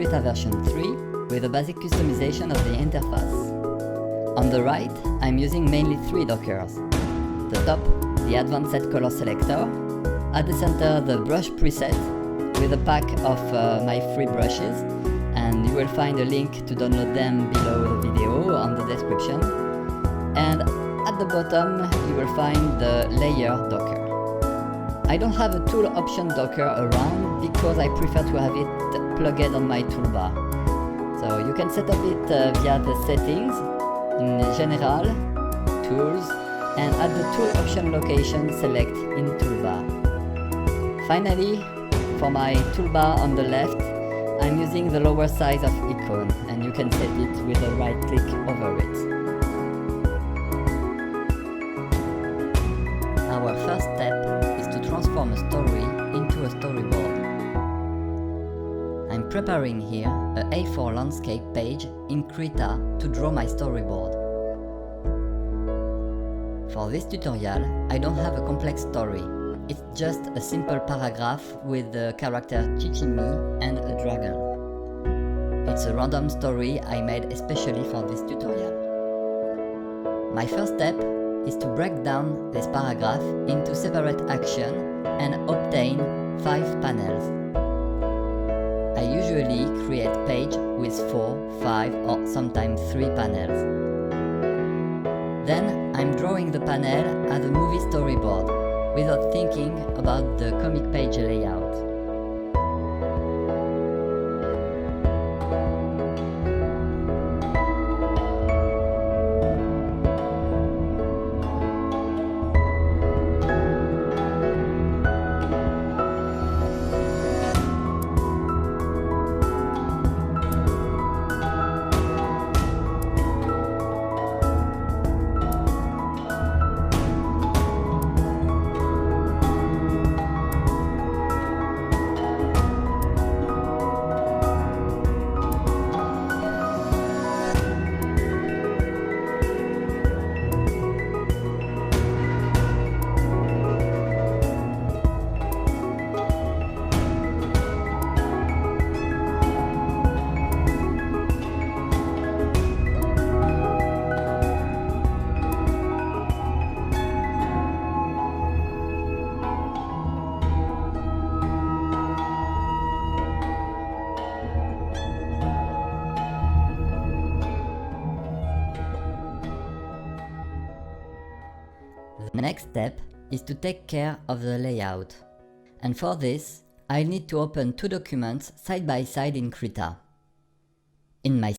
Krita version 3 with a basic customization of the interface. On the right, I'm using mainly 3 dockers. The top, the advanced set color selector. At the center, the brush preset with a pack of my free brushes, and you will find a link to download them below the video on the description. And at the bottom, you will find the layer docker. I don't have a tool option docker around because I prefer to have it plugged on my toolbar. So you can set up it via the settings in General, Tools, and at the tool option location select in toolbar. Finally, for my toolbar on the left, I'm using the lower size of icon, and you can set it with a right click over it. Our first step is to transform a story into a storyboard. I'm preparing here a A4 landscape page in Krita to draw my storyboard. For this tutorial, I don't have a complex story. It's just a simple paragraph with the character Chichimi and a dragon. It's a random story I made especially for this tutorial. My first step is to break down this paragraph into separate actions and obtain 5 panels. I usually create a page with 4, 5 or sometimes 3 panels. Then I'm drawing the panel as a movie storyboard without thinking about the comic page layout. The next step is to take care of the layout. And for this, I'll need to open 2 documents side by side in Krita. In my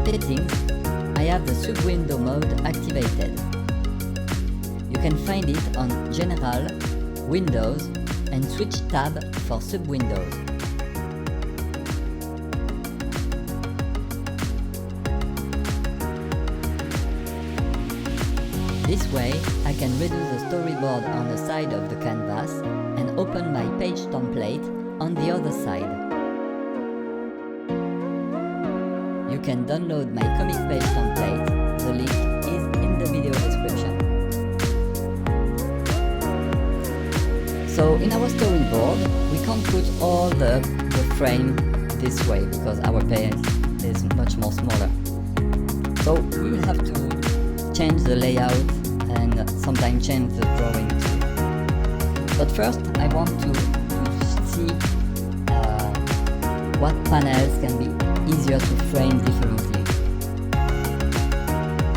settings, I have the sub-window mode activated. You can find it on General, Windows, and switch tab for sub-windows. This way, I can reduce the storyboard on the side of the canvas and open my page template on the other side. You can download my comic page template, the link is in the video description. So in our storyboard, we can't put all the frame this way because our page is much more smaller. So we will have to change the layout and sometimes change the drawing too. But first I want to see what panels can be easier to frame differently.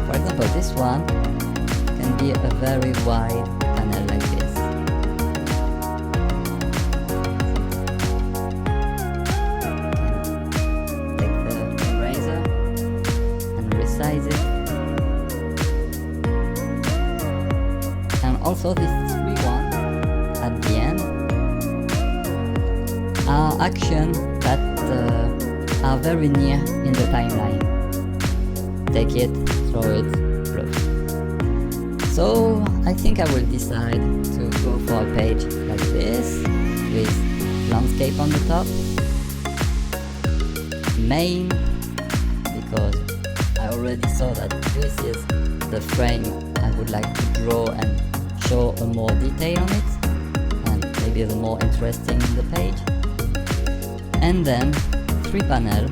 For example, this one can be a very wide panel like this. Take the eraser and resize it. And also this 3 are actions that are very near in the timeline. Take it, throw it, poof. So I think I will decide to go for a page like this with landscape on the top, main, because I already saw that this is the frame I would like to draw and show a more detail on it, and maybe the more interesting in the page. And then 3 panel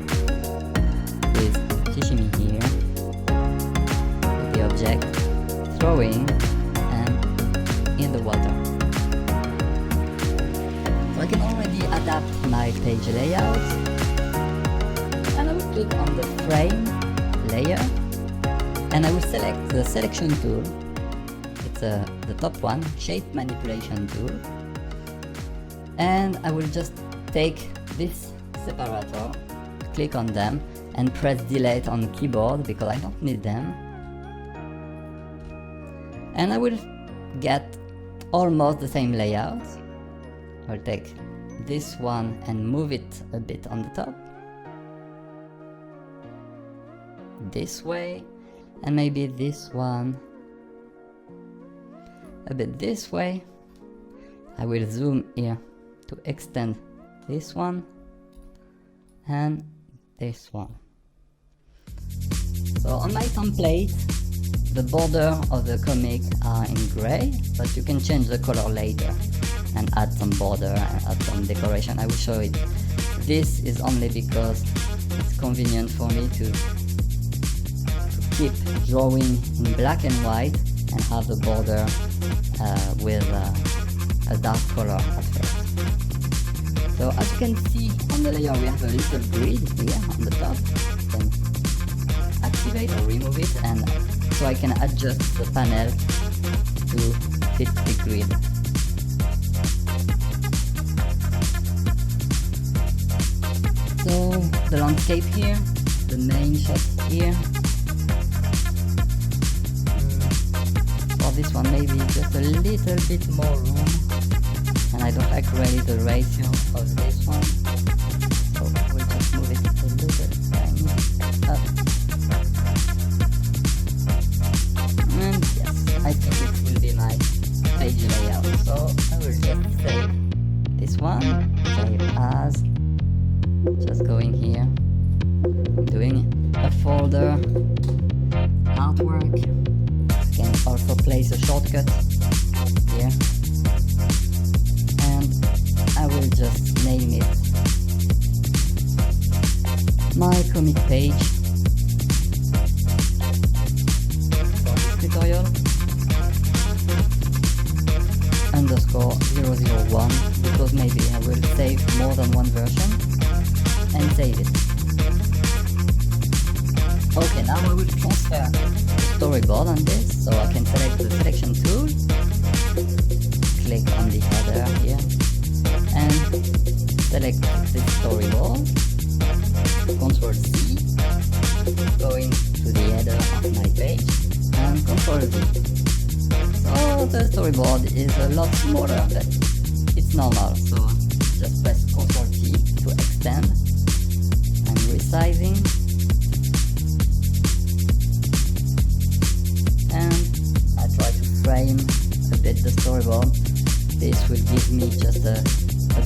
with Kishimi here, with the object, throwing, and in the water. So I can already adapt my page layout, and I will click on the frame layer, and I will select the selection tool. It's the top one, shape manipulation tool, and I will just take this separator, click on them, and press delete on keyboard because I don't need them, and I will get almost the same layout. I'll take this one and move it a bit on the top, this way, and maybe this one a bit this way. I will zoom here to extend this one and this one. So on my template, the border of the comic are in gray, but you can change the color later and add some border and add some decoration. I will show it. This is only because it's convenient for me to keep drawing in black and white and have the border with a dark color at first. So as you can see on the layer, we have a little grid here on the top. You can activate or remove it, and so I can adjust the panel to fit the grid. So the landscape here, the main shot here. For this one maybe just a little bit more room, and I don't like really the ratio of this one, so we'll just move it a little tiny up. And yes, I think it will be my page layout, so I will just save this one, save as, just going here, doing a folder, artwork. You can also place a shortcut here, and I will just name it my comic page for this tutorial _001, because maybe I will save more than one version and save it. Okay, now I will transfer storyboard on this, so I can select the selection tool, click on the header here, and select the storyboard, Ctrl C, going to the header of my page, and Ctrl V. So the storyboard is a lot smaller, but it's normal, so just press Ctrl T to extend. I'm resizing. Frame a bit the storyboard. This will give me just a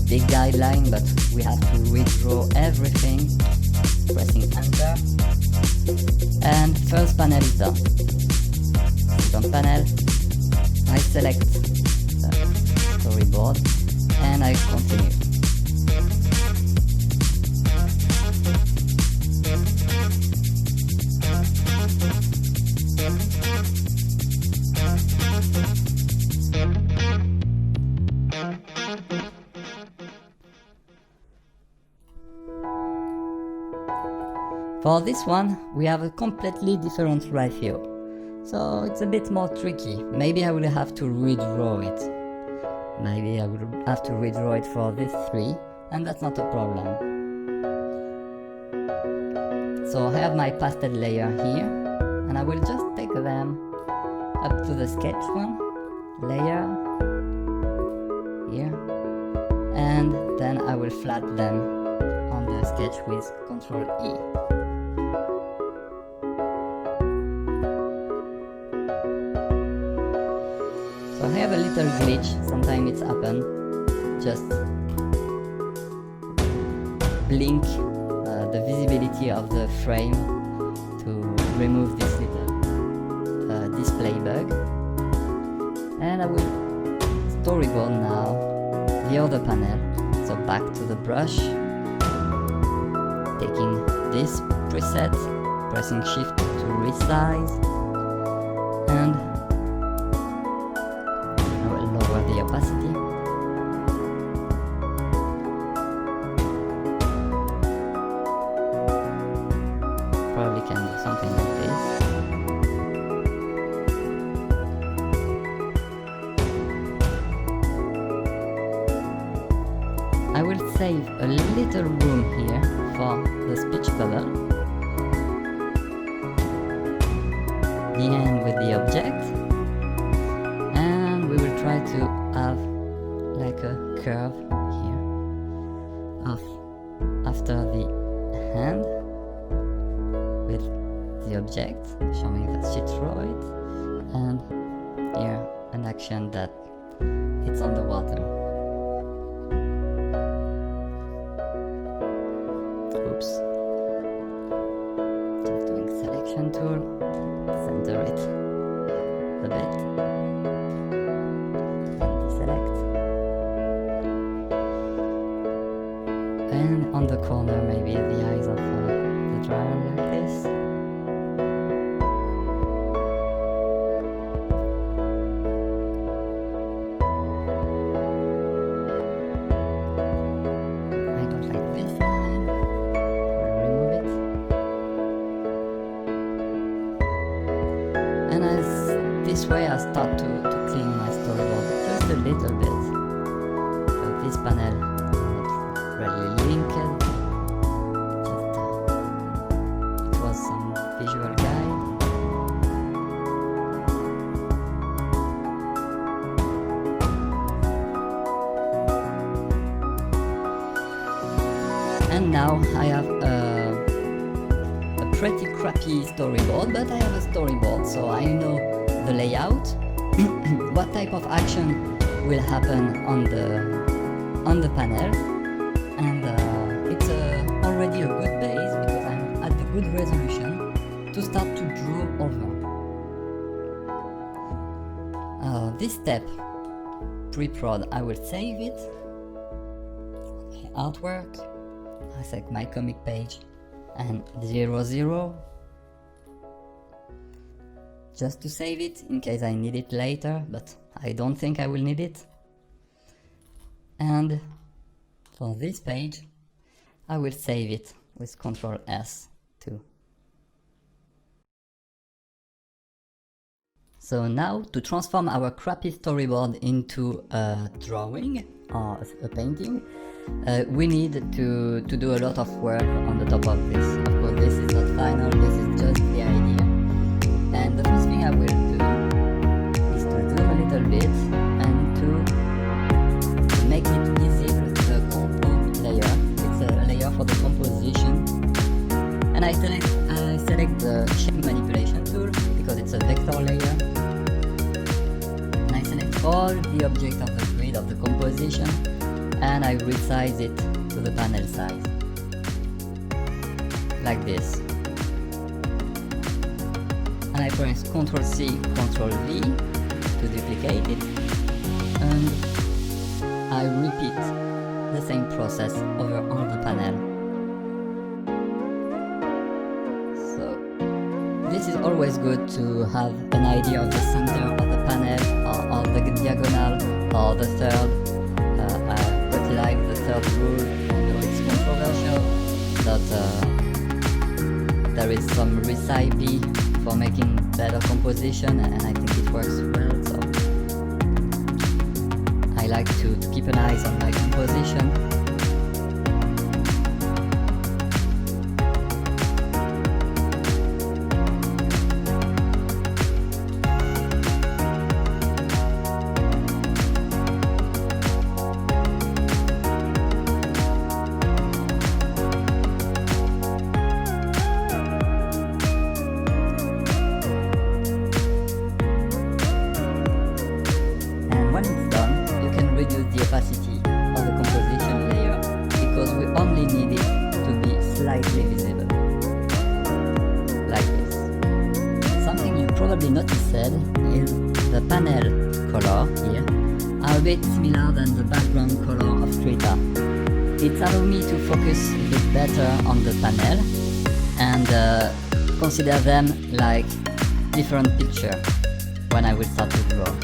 big guideline, but we have to redraw everything, pressing enter, and first panel is done. Second panel, I select the storyboard and I continue. For this one, we have a completely different ratio, so it's a bit more tricky. Maybe I will have to redraw it. Maybe I will have to redraw it for this 3, and that's not a problem. So I have my pastel layer here, and I will just take them up to the sketch one, layer, here, and then I will flat them on the sketch with Ctrl E. So I have a little glitch, sometimes it's happened. Just blink the visibility of the frame to remove this little display bug. And I will storyboard now the other panel. So back to the brush, taking this preset, pressing Shift to resize, and I will lower the opacity. Probably can do something like this. I will save a little room here for the speech bubble. The end with the object. And we will try to have like a curve here after the hand with the object showing that she threw it, and here an action that it's on the water. Oops. Just doing selection tool, center it a bit, and deselect. And on the corner maybe the eyes of the dragon like this. I don't like this line. Remove it. And as this way I start to clean my storyboard just a little bit. So this panel not really linked. Just it was some visual guide. And now I have a pretty crappy storyboard, but I have a storyboard, so I know the layout, what type of action will happen on the panel, and it's already a good base because I'm at the good resolution to start to draw over. This step, pre-prod, I will save it. Okay, artwork. I select my comic page and 00 just to save it in case I need it later, but I don't think I will need it. And for this page I will save it with Ctrl S too. So now to transform our crappy storyboard into a drawing or a painting, we need to do a lot of work on the top of this. Of course, this is not final, this is just the idea. And the first thing I will do is to zoom a little bit and to make it easy with the compo layer. It's a layer for the composition. And I select the shape manipulation tool because it's a vector layer. And I select all the objects of the grid of the composition, and I resize it to the panel size, like this. And I press Ctrl C, Ctrl V to duplicate it, and I repeat the same process over all the panel. So this is always good to have an idea of the center of the panel, or of the diagonal, or the third. I like the third rule. I know it's controversial, but there is some recipe for making better composition, and I think it works well. So I like to keep an eye on my composition. only need it to be slightly visible, like this. Something you probably noticed is the panel color here are a bit similar than the background color of Krita. It allows me to focus a bit better on the panel and consider them like different pictures when I will start to draw.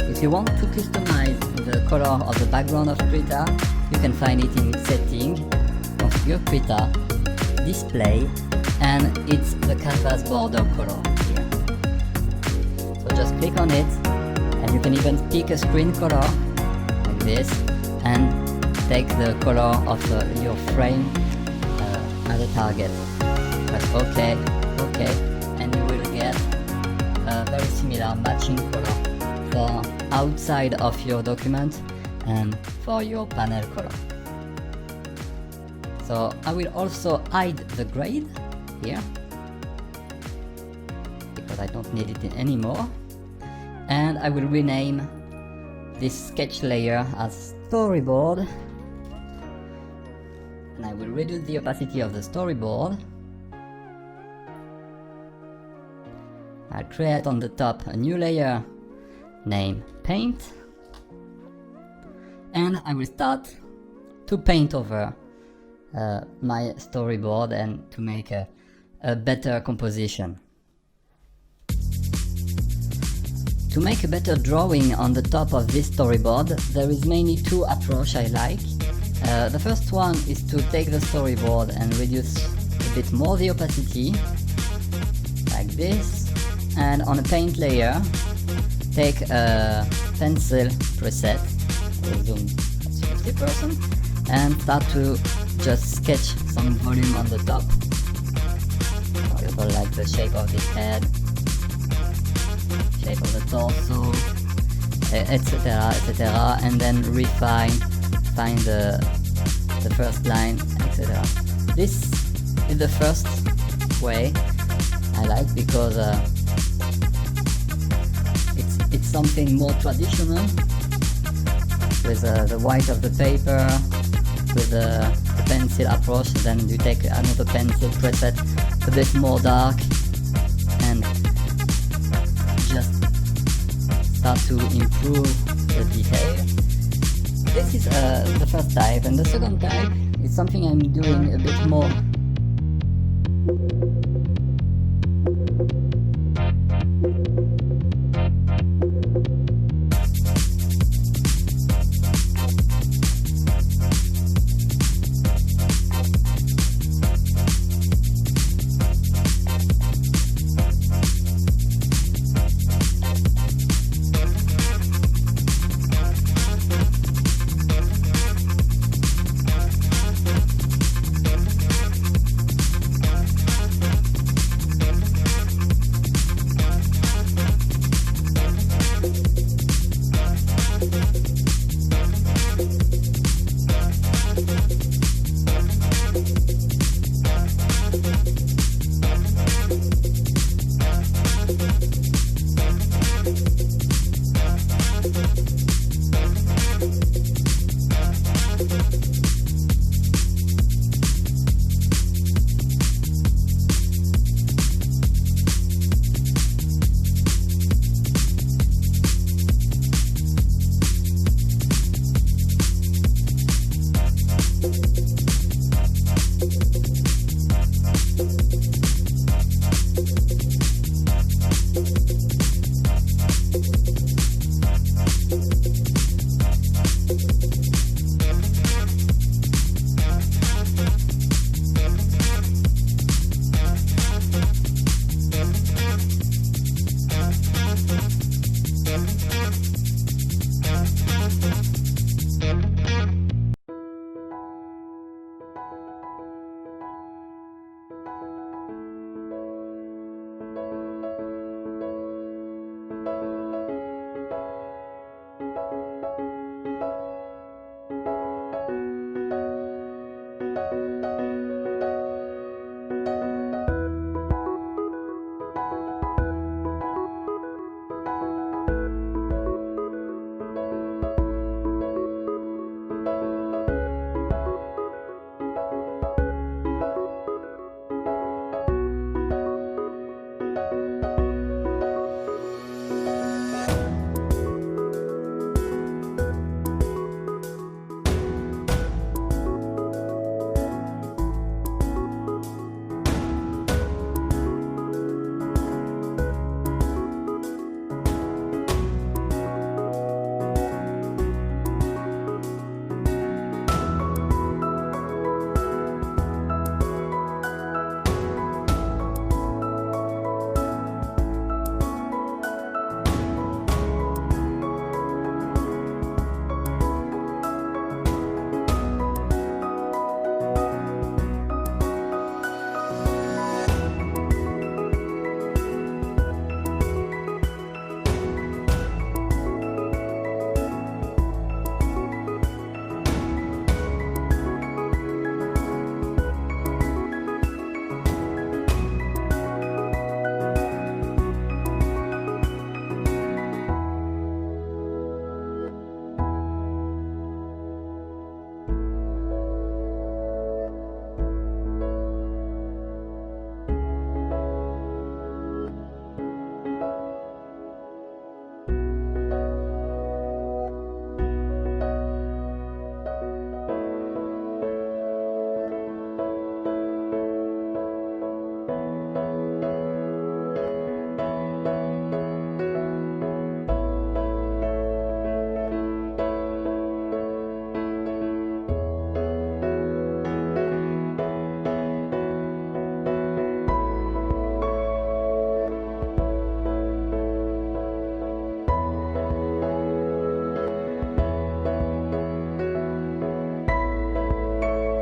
If you want to customize the color of the background of Krita, you can find it in Setting, Configure Krita, Display, and it's the canvas border color here. So just click on it, and you can even pick a screen color like this and take the color of your frame as a target. Press OK, and you will get a very similar matching color for outside of your document and for your panel color. So I will also hide the grade here because I don't need it anymore, and I will rename this sketch layer as Storyboard, and I will reduce the opacity of the storyboard. I'll create on the top a new layer named Paint, and I will start to paint over my storyboard and to make a better composition. To make a better drawing on the top of this storyboard, there is mainly two approaches I like. The first one is to take the storyboard and reduce a bit more the opacity, like this, and on a paint layer, take a pencil preset, zoom at 50%, and start to just sketch some volume on the top. For example, like the shape of the head, shape of the torso, etc, etc, and then find the first line, etc. This is the first way I like because it's something more traditional with the white of the paper, with the pencil approach. Then you take another pencil preset a bit more dark and just start to improve the detail. This is the first type, and the second type is something I'm doing a bit more.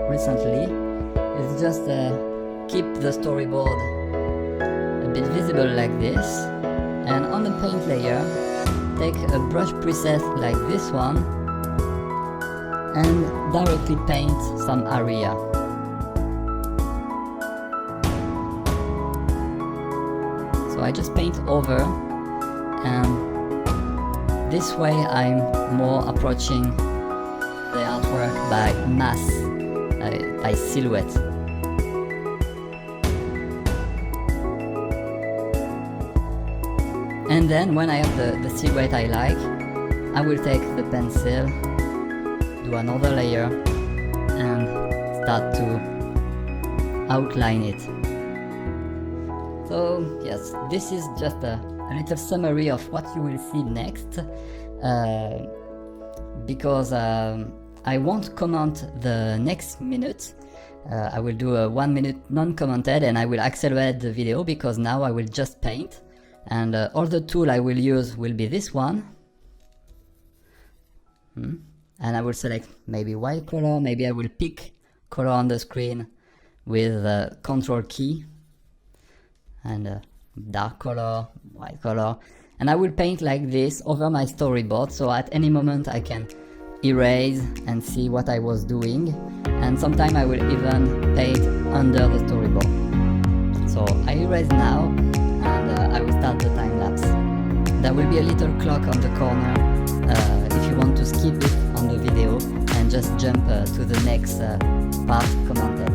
recently is just keep the storyboard a bit visible like this, and on the paint layer take a brush preset like this one and directly paint some area. So I just paint over, and this way I'm more approaching the artwork by mass, by silhouette. And then when I have the silhouette I like, I will take the pencil, do another layer, and start to outline it. So yes, this is just a little summary of what you will see next, because I won't comment the next minute. I will do a 1 minute non-commented, and I will accelerate the video because now I will just paint, and all the tool I will use will be this one. And I will select maybe white color, maybe I will pick color on the screen with Control key, and dark color, white color, and I will paint like this over my storyboard, so at any moment I can erase and see what I was doing, and sometimes I will even paint under the storyboard. So I erase now, and I will start the time lapse. There will be a little clock on the corner if you want to skip it on the video and just jump to the next part commented.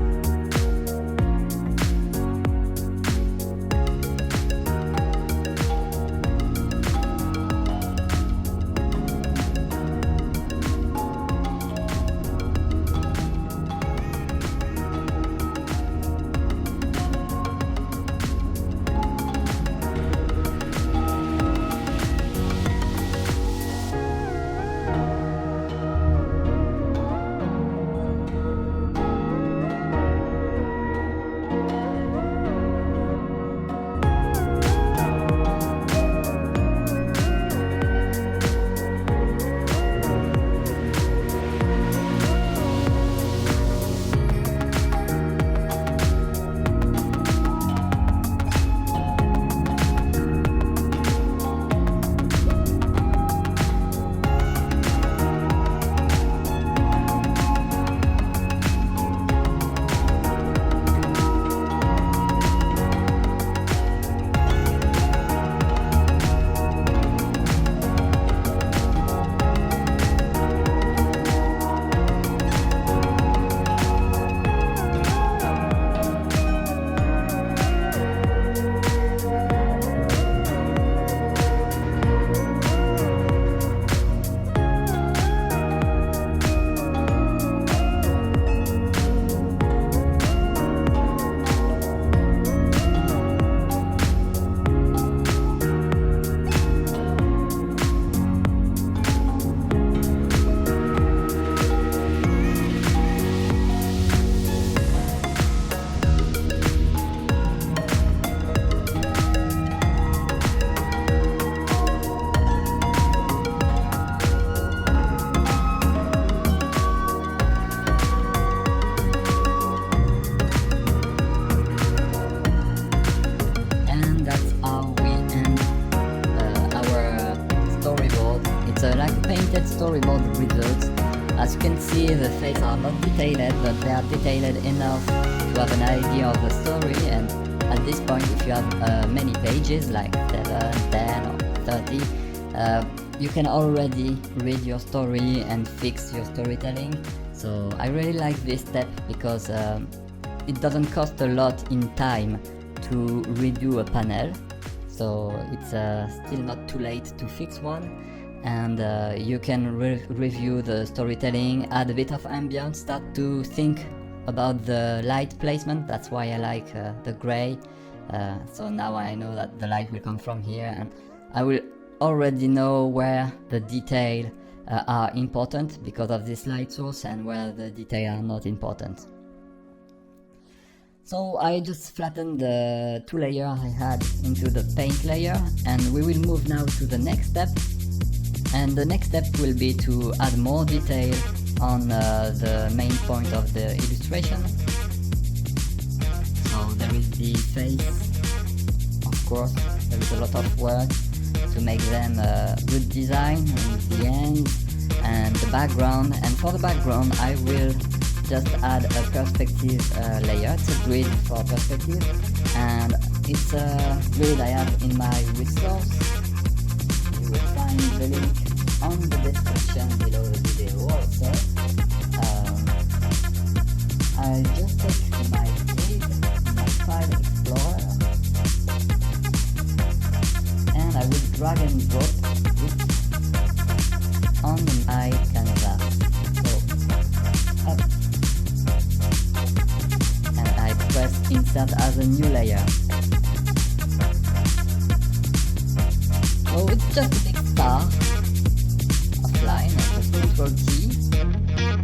Storyboard results. As you can see, the faces are not detailed, but they are detailed enough to have an idea of the story, and at this point, if you have many pages, like 7, 10 or 30, you can already read your story and fix your storytelling. So I really like this step because it doesn't cost a lot in time to redo a panel, so it's still not too late to fix one. And you can review the storytelling, add a bit of ambience, start to think about the light placement. That's why I like the gray. So now I know that the light will come from here, and I will already know where the detail are important because of this light source and where the detail are not important. So I just flattened the two layers I had into the paint layer, and we will move now to the next step. And the next step will be to add more detail on the main point of the illustration. So there is the face, of course, there is a lot of work to make them good design in the end, and the background. And for the background I will just add a perspective layer. It's a grid for perspective, and it's a grid I have in my resource. You will find the link on the description below the video also. I just take my grid, my file explorer, and I will drag and drop it on my canvas. So up, and I press insert as a new layer. So it's just a big star of line. I press Ctrl T.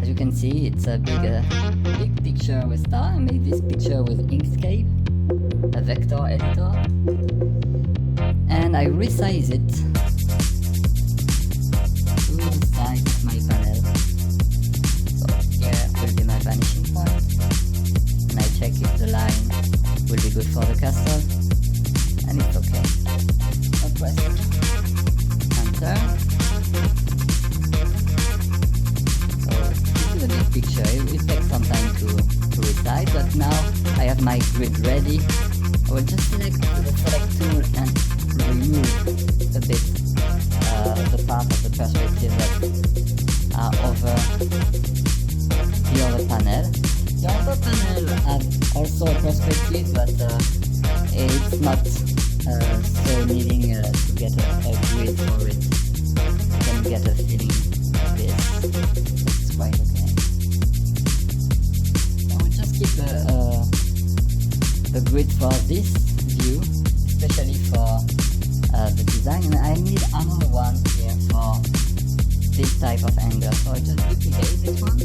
As you can see, it's a big picture with star. I made this picture with Inkscape, a vector editor, and I resize it to the size of my panel. So here will be my vanishing point, and I check if the line will be good for the cursor, and it's okay. I press enter. So this is a big picture. It will take some time to resize, but now I have my grid ready. I will just select the select tool and remove a bit the part of the perspective that are over the other panel. The other panel has also a perspective, but it's not so needing to get a grid for it. You can get a feeling of this. It's quite okay. I will just keep the grid for this view, especially for the design, and I need another one here for this type of angle. So I just duplicate this one,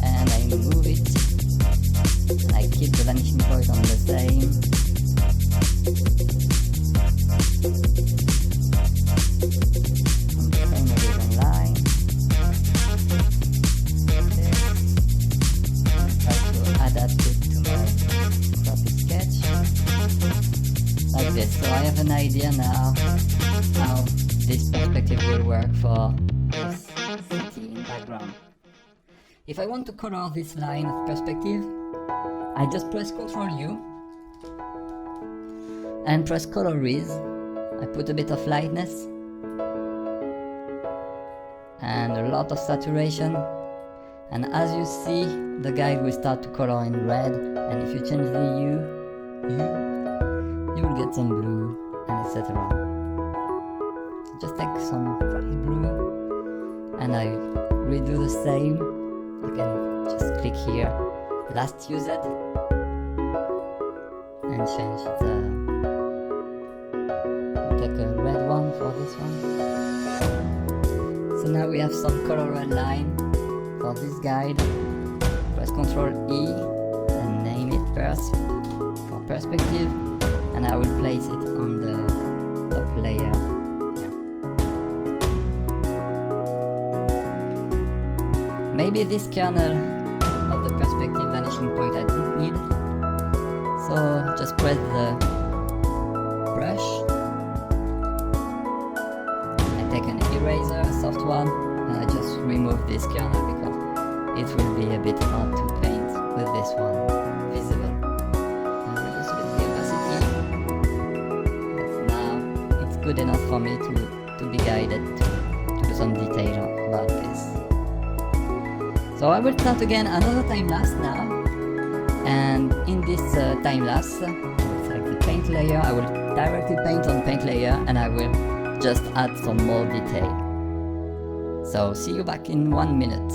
and I move it, and I keep the vanishing point on the same. On the same horizon line. This. And try to adapt it to my copy sketch. Like this. So I have an idea now how this perspective will work for this city in background. If I want to color this line of perspective, I just press Ctrl U and press colorize. I put a bit of lightness and a lot of saturation, and as you see, the guide will start to color in red, and if you change the hue, you will get some blue, and etc. Just take some bright blue, and I redo the same. You can just click here, last used, and change the, take a red one for this one. So now we have some color red line for this guide. Press Ctrl E and name it first for perspective, and I will place it on the top layer. Maybe this kernel of the perspective vanishing point I don't need, so just press the brush. I take an eraser, a soft one, and I just remove this kernel because it will be a bit hard to paint with this one visible. And reduce a bit the opacity. But now it's good enough for me to be guided to do some detail about this. So I will start again another time-lapse now, and in this time-lapse, I will select the paint layer. I will directly paint on paint layer, and I will just add some more detail. So see you back in 1 minute.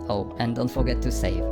Oh, and don't forget to save.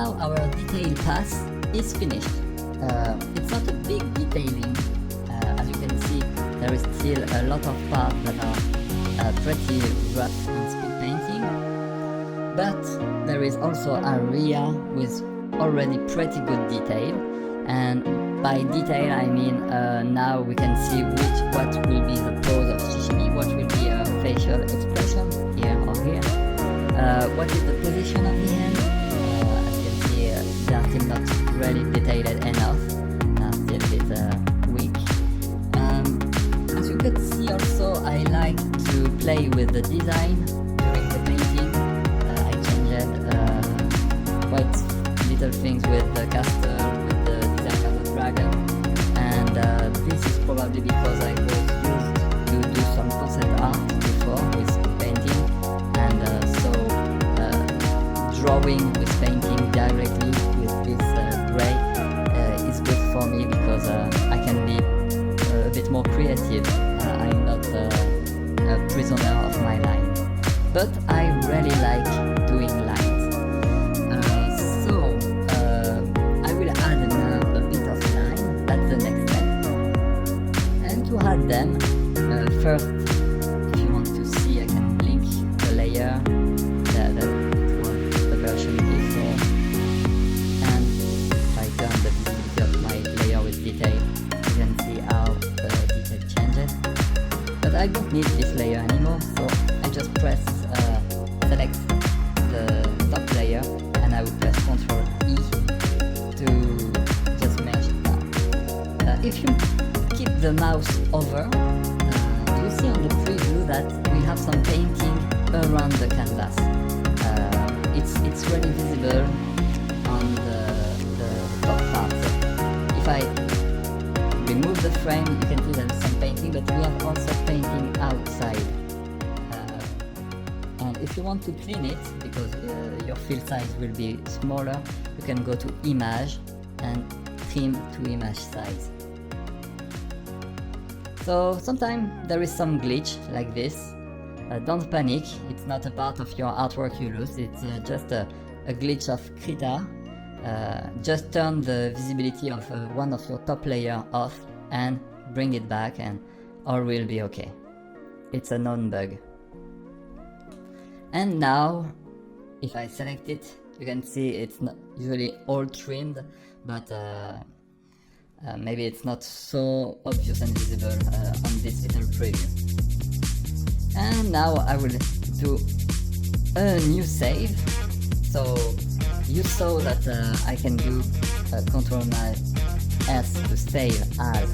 now our detail pass is finished. It's not a big detailing. As you can see, there is still a lot of parts that are pretty rough in speed painting, but there is also an area with already pretty good detail. And by detail I mean now we can see what will be the pose of Shishimi, what will be a facial expression here or here, what is the position of the hand. As you can see, they are still not really detailed enough, still a bit weak. As you can see also, I like to play with the design during the painting. I changed quite little things with the castle, with the design of the dragon, and this is probably because I was used to do some concept art before with painting, and so drawing with painting directly with this gray is good for me, because I can be a bit more creative. I'm not a prisoner of my line, but I really like doing lines. So I will add now a bit of line. That's the next step. And to add them, first, if you want to see, I can link the layer that was the version before. And if I turn the visibility of my layer with detail, you can see how the detail changes. But I don't need this layer anymore, so I just press select the top layer, and I will press Ctrl E to just merge it down. If you keep the mouse over, you see on the preview that we have some painting around the canvas. It's really visible on the top part. So if I remove the frame, you can see there's some painting, but we have also painting outside. And if you want to clean it, because your fill size will be smaller, you can go to Image and trim to image size. So sometimes there is some glitch like this. Don't panic, it's not a part of your artwork you lose, it's just a glitch of Krita. Just turn the visibility of one of your top layer off and bring it back, and all will be okay. It's a known bug. And now, if I select it, you can see it's not usually all trimmed, but maybe it's not so obvious and visible on this little preview. And now I will do a new save. So you saw that I can do Ctrl+S to save as,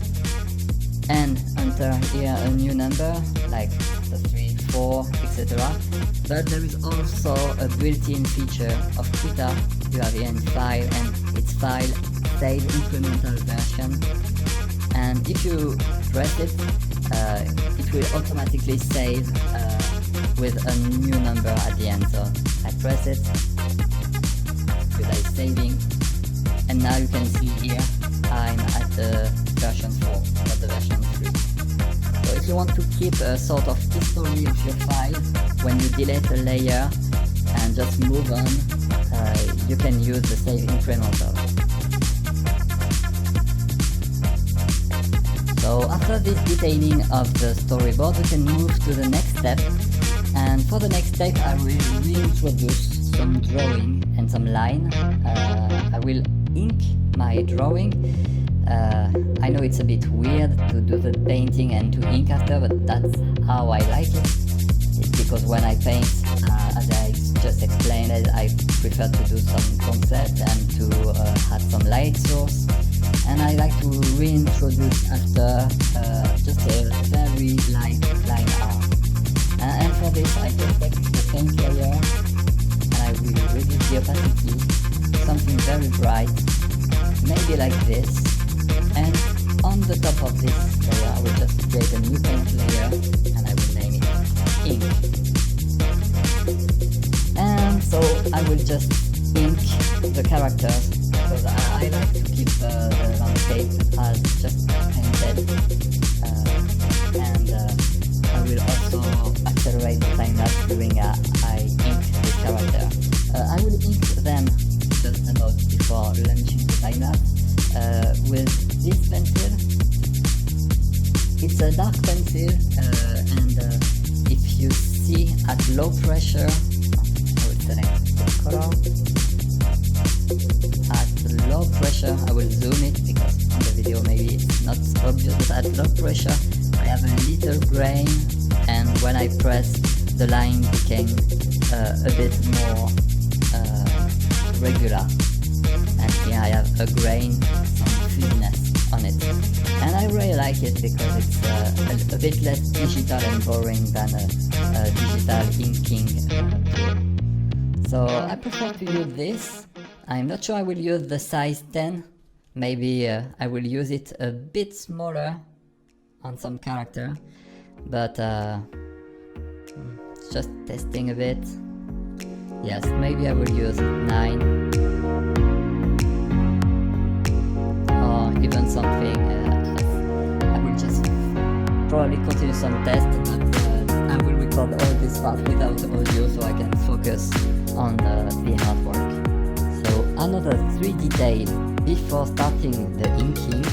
and enter here a new number like the 3, 4, etc. But there is also a built-in feature of Krita. You have here in File, and it's File, Save Incremental Version. And if you press it, it will automatically save with a new number at the end. So I press it, it's saving, and now you can see here I'm at the version 4, not the version 3. So if you want to keep a sort of history of your file, when you delete a layer and just move on, you can use the save incremental. So after this detailing of the storyboard, we can move to the next step. And for the next step, I will reintroduce some drawing and some line. I will ink my drawing. I know it's a bit weird to do the painting and to ink after, but that's how I like it. It's because when I paint, as I just explained it, I prefer to do some concept and to add some light source. And I like to reintroduce after just a very light line art. And for this I just take the paint layer and I will reduce the opacity, something very bright, maybe like this. And on the top of this layer I will just create a new paint layer and I will name it Ink. And so I will just ink the characters, because I like to keep the landscape as just painted, and I will also accelerate the time lapse during I ink this character. I will ink them just about perspective, and if you see at low pressure, I will select the color. At low pressure, I will zoom it because on the video maybe it's not obvious, but at low pressure I have a little grain, and when I press, the line became a bit more regular, and here I have a grain, some fuzziness on it, and I really like it because it's a bit less digital and boring than a digital inking tool. So I prefer to use this. I'm not sure I will use the size 10, maybe I will use it a bit smaller on some character, but just testing a bit. Yes, maybe I will use 9 or even something. I will just probably continue some tests, but I will record all this part without audio so I can focus on the artwork. So another 3 detail before starting the inking.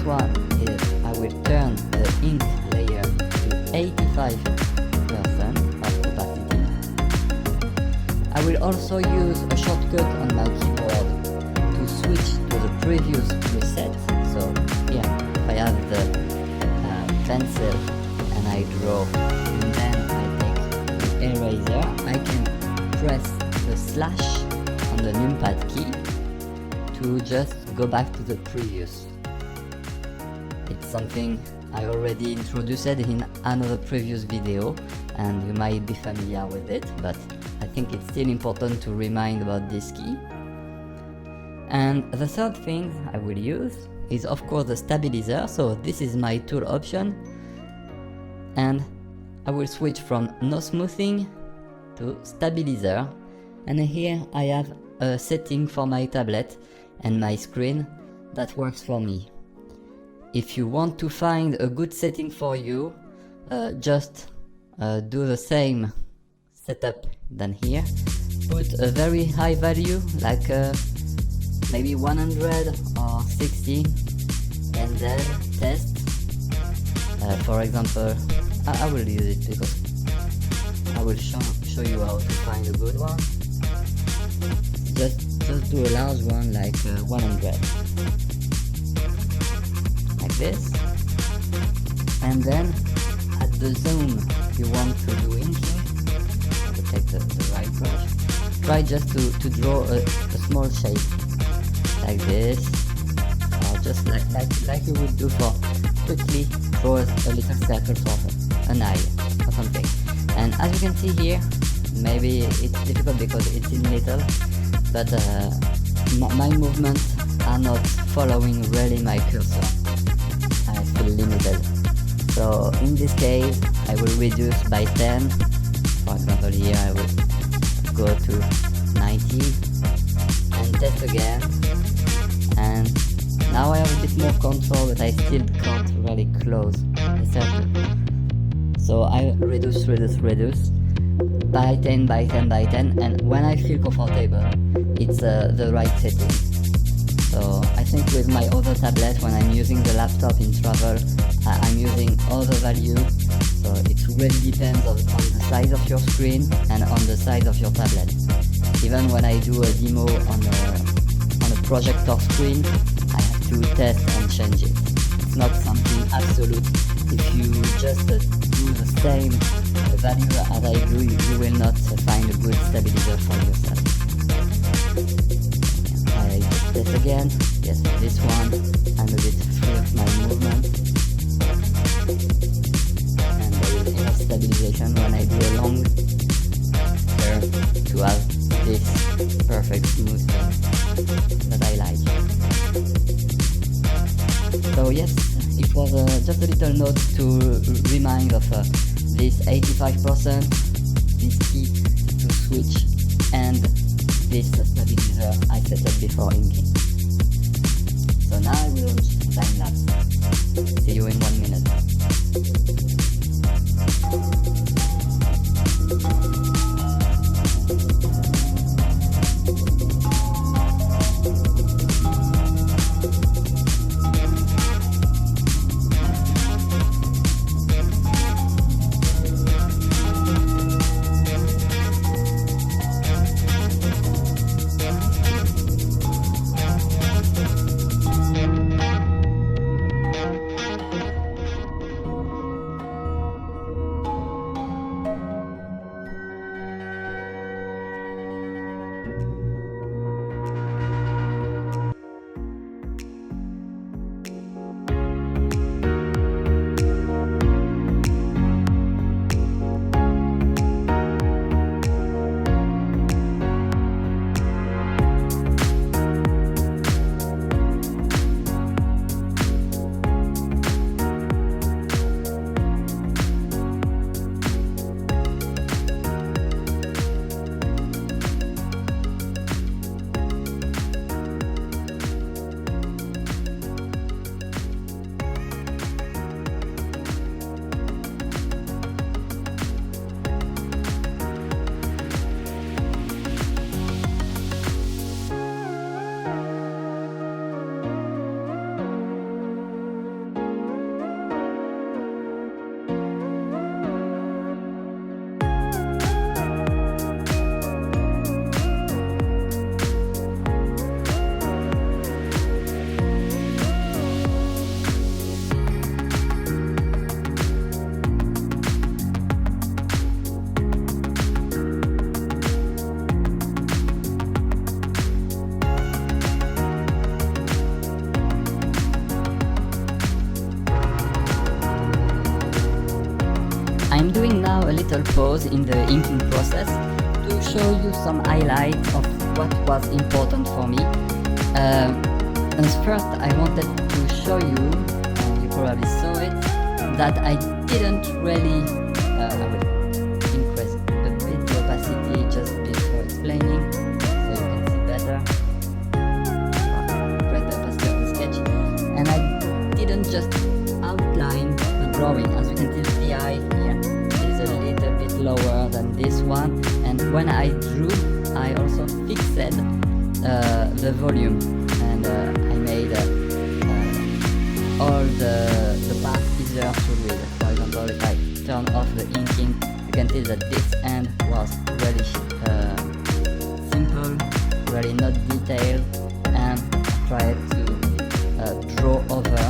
one is I will turn the ink layer to 85% of opacity. I will also use a shortcut on my keyboard to switch to the previous preset. So here, if I have the pencil and I draw, and then I take the eraser, I can press the slash on the numpad key to just go back to the previous. It's something I already introduced in another previous video and you might be familiar with it, but I think it's still important to remind about this key. And the third thing I will use is of course the stabilizer. So this is my tool option, and I will switch from no smoothing to stabilizer, and here I have a setting for my tablet and my screen that works for me. If you want to find a good setting for you, just do the same setup than here. Put a very high value like maybe 100 or 60 and then test. For example, I will use it because I will show you how to find a good one. Just do a large one like 100, like this, and then at the zone you want to do inking, I will take the right brush. Try just to draw a small shape like this, or just like you would do for quickly draw a little circle for an eye or something. And as you can see here, maybe it's difficult because it's in little, but my movements are not following really my cursor. I feel limited. So in this case, I will reduce by 10. For example, here I will go to 90 and test again. And now I have a bit more control, but I still can't really close the circle. So I reduce by 10, by 10, by 10, and when I feel comfortable, it's the right setting. So I think with my other tablet, when I'm using the laptop in travel, I'm using other values. So it really depends on the size of your screen and on the size of your tablet. Even when I do a demo on a projector screen, I have to test and change it. It's not something absolute. If you just do the same value as I do, you will not find a good stabilizer for yourself. I test again. Yes, this one. I'm a bit free of my movement. And there is enough stabilization when I do a long curve to have this perfect smooth thing that I like. So yes, it was just a little note to remind of this 85%, this key to switch, and this stabilizer I set up before inking. So now I will launch time lapse. See you in 1 minute. I'm doing now a little pause in the inking process to show you some highlights of what was important for me. And first I wanted to show you, you probably saw it, that I didn't really, I will increase a bit the opacity just before explaining so you can see better. Press the opacity of the sketch. And I didn't just outline the drawing. As you can see, the eye here is a little bit lower than this one, and when I drew I also fixed the volume, and I made all the parts easier to read. For example, if I turn off the inking, you can see that this end was really simple, really not detailed, and try to draw over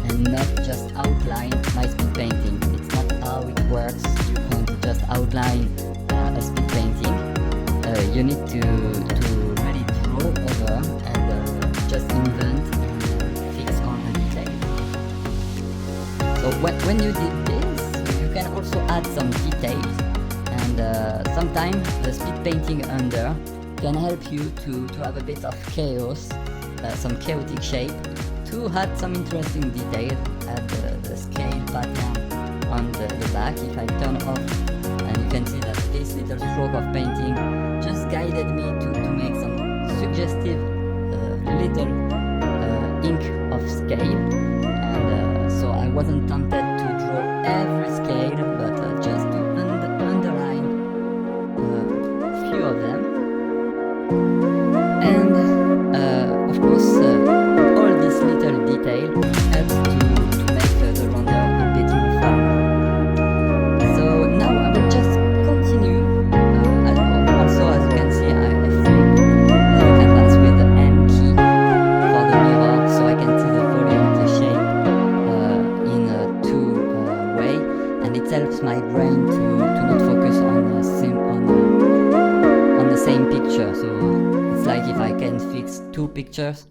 and not just outline my speed painting. It's not how it works. You can't just outline a speed painting. You need to really draw over and just invent and fix all the details. So when you did this, you can also add some details, and sometimes the speed painting under can help you to have a bit of chaos, some chaotic shape, to add some interesting detail. Add the scale pattern on the back. If I turn off, and you can see that this little stroke of painting just guided me to make some suggestive little ink of scale, and so I wasn't tempted to draw every scale, but just to underline a few of them. And of course all this little detail helps to make the render a bit more fun. So now I will just continue. Also, as you can see, I flipped the canvas with the M key for the mirror, so I can see the volume, the shape in a two-way, and it helps my brain to not focus on the same picture. So it's like if I can fix two pictures,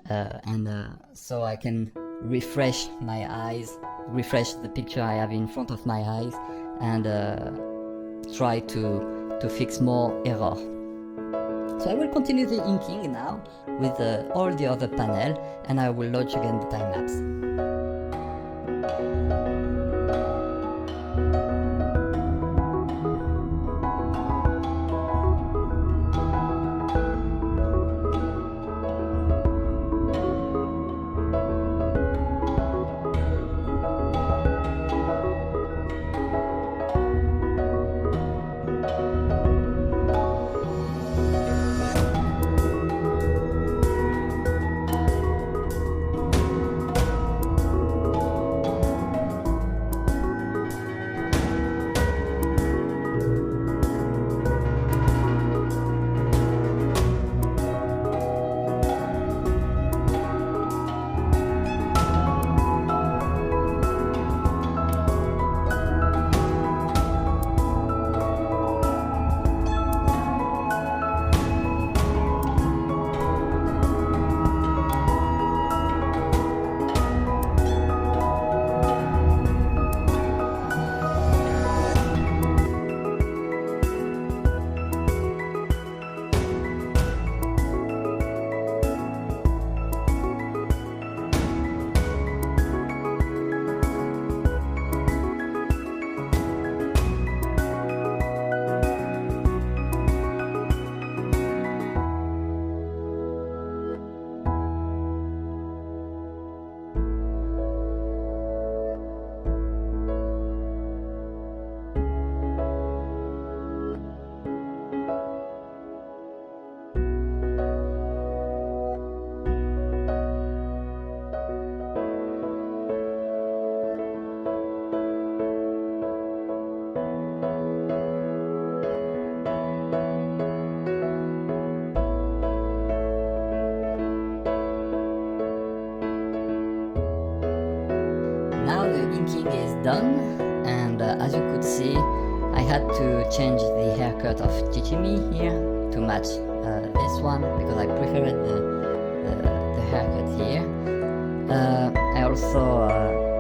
and so I can refresh my eyes, refresh the picture I have in front of my eyes, and try to fix more error. So I will continue the inking now with all the other panel, and I will launch again the time lapse. Inking is done, and as you could see, I had to change the haircut of Chichimi here to match this one, because I preferred the haircut here. I also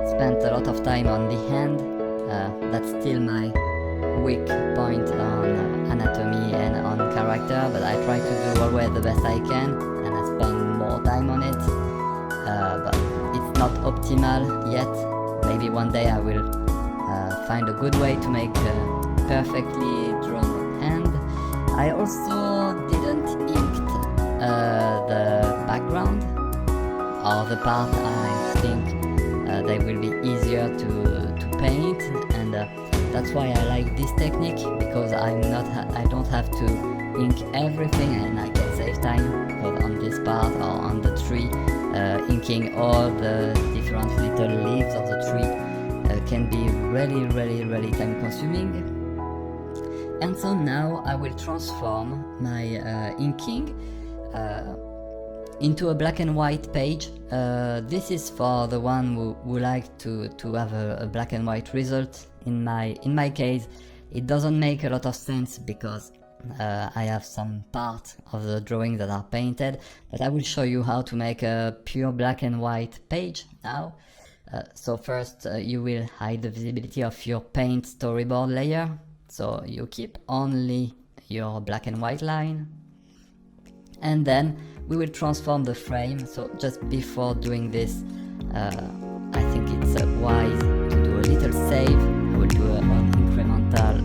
spent a lot of time on the hand, That's still my weak point on anatomy and on character, but I try to do always the best I can, and I spend more time on it, but it's not optimal yet. Maybe one day I will find a good way to make a perfectly drawn hand. I also didn't ink the background, or the part I think they will be easier to paint, and that's why I like this technique, because I don't have to ink everything, and I can save time, because on this part or on the tree, inking all the different little leaves of the tree can be really time consuming. And so now I will transform my inking into a black and white page. This is for the one who like to have a black and white result. In my case, it doesn't make a lot of sense, because I have some part of the drawing that are painted, but I will show you how to make a pure black and white page now. So first you will hide the visibility of your paint storyboard layer, so you keep only your black and white line, and then we will transform the frame. So just before doing this, I think it's wise to do a little save. I will do an incremental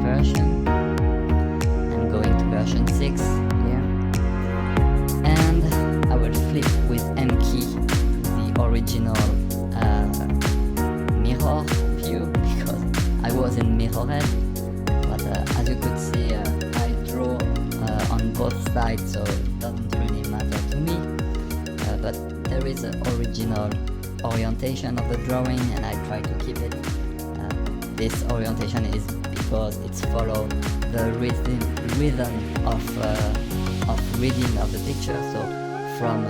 version and going to version 6 here, and I will flip with M key the original mirror view, because I was in mirrored, but as you could see, I draw on both sides, so it doesn't really matter to me, but there is an original orientation of the drawing, and I try to keep it. This orientation is because it's follow the rhythm of reading of the picture, so from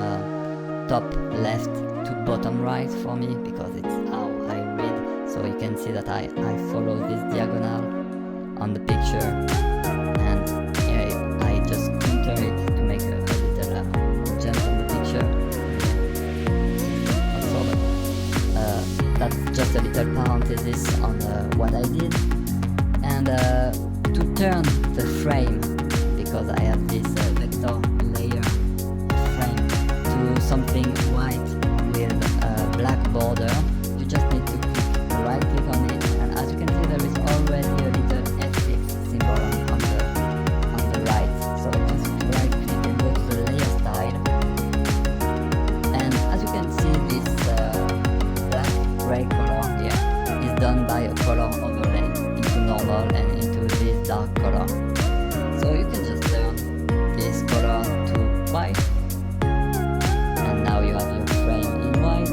top left to bottom right for me, because it's how I read. So you can see that I follow this diagonal on the picture, and yeah, I just counter it to make a little jump on the picture. So that's just a little parenthesis on what I did. And to turn the frame, because I have this vector layer frame, to something white with a black border, you just need to right click on it, and as you can see, there is already a little FX symbol on the right. So just right click and go to the layer style, and as you can see, this black gray color here is done by a color overlay into normal and into this dark color. So you can just turn this color to white, and now you have your frame in white,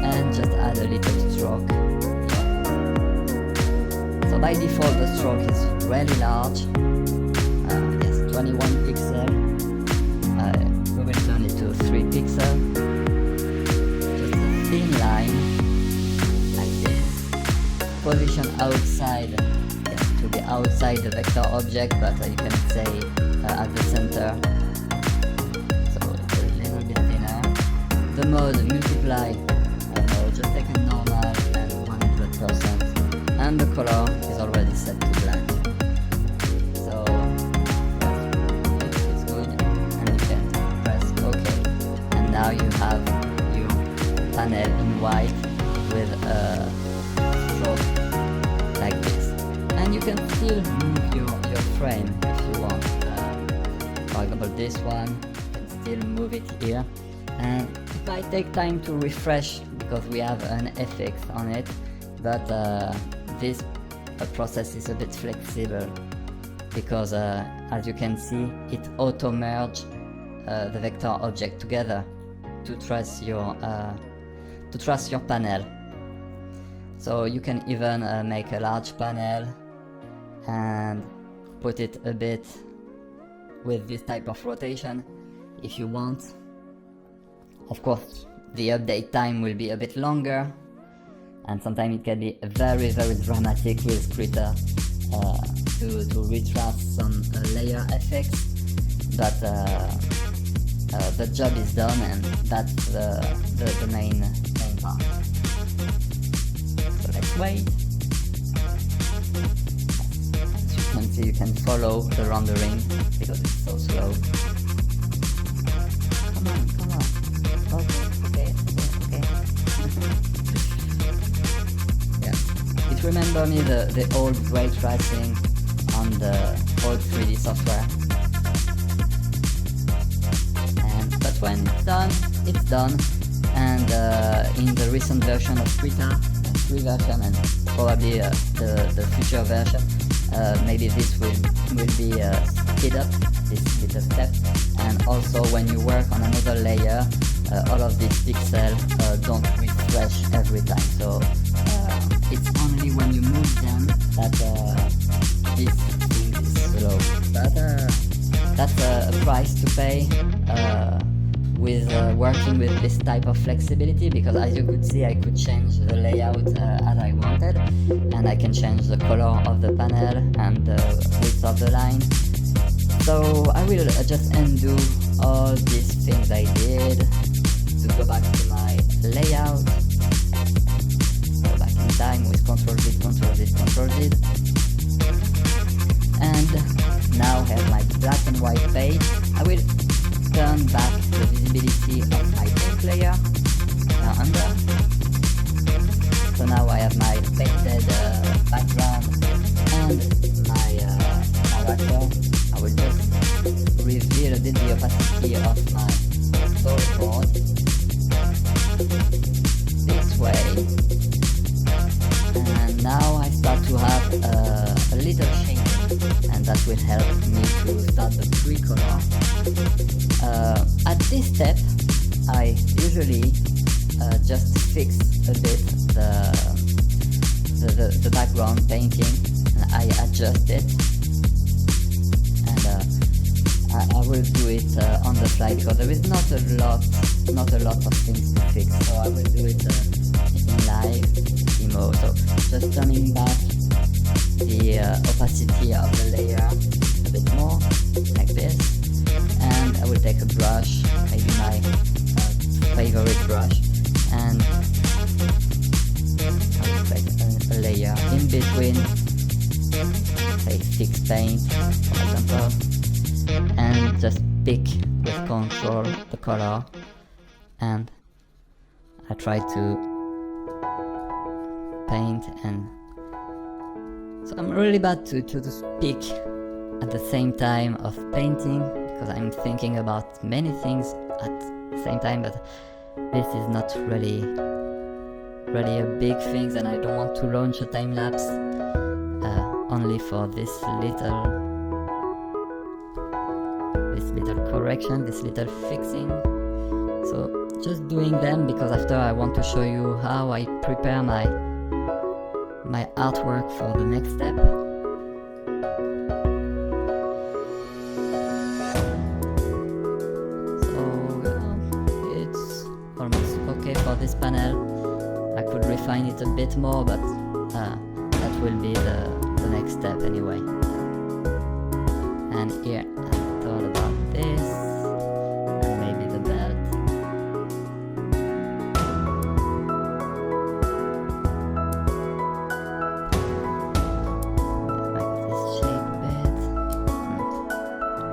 and just add a little stroke. So by default the stroke is really large, yes, 21 pixel. We will turn it to 3 pixel. Just a thin line like this. Position outside, yes, to be outside the vector object, but you can say at the center. So it's a little bit thinner. The mode multiply. Just take a normal and 100%. And the color is already set to black. So it's good, and you can press OK. And now you have your panel in white with a stroke like this. And you can still move your frame if you want. For example, this one, you can still move it here. And it might take time to refresh because we have an FX on it, but this process is a bit flexible, because as you can see, it auto merge the vector object together to trace your panel. So you can even make a large panel and put it a bit with this type of rotation if you want. Of course, the update time will be a bit longer, and sometimes it can be very dramatic with Splitter to retrace some layer effects, but the job is done, and that's the main part. So let's wait. so you can follow the rendering because it's so slow. Come on. Okay. Yeah. It remembers me the old ray tracing on the old 3D software. But when it's done. And in the recent version of Krita, 3 version, and probably the future version, maybe this will be speed up this little step. And also when you work on another layer, all of these pixels don't refresh every time. So it's only when you move them that this thing is slow. But that's a price to pay with working with this type of flexibility, because as you could see, I could change the layout as I wanted, and I can change the color of the panel and the width of the line. So I will just undo all these things I did to go back to my layout. Go back in time with Ctrl Z, Ctrl Z, Ctrl Z. And now I have my black and white page. I will turn back the visibility of my paint layer now under. So now I have my painted background and my character. I will just reveal a bit the opacity of my storyboard this way, and now I start to have a little shading, and that will help me to start the pre-color. At this step, I usually just fix a bit the background painting, and I adjust it, and I will do it on the fly because there is not a lot of things to fix. So I will do it in live demo. So just turning back the opacity of the layer a bit more, like this. And I will take a brush, maybe my favorite brush, and I will take a layer in between, say 6 paint, for example, and just pick with Control the color, and I try to paint. And so I'm really bad to speak at the same time of painting, because I'm thinking about many things at the same time, but this is not really a big thing, and I don't want to launch a time lapse only for this little correction, this little fixing. So just doing them because after I want to show you how I prepare my artwork for the next step. For this panel, I could refine it a bit more, but that will be the next step anyway. And here I thought about this, and maybe the belt. Like this shape bit.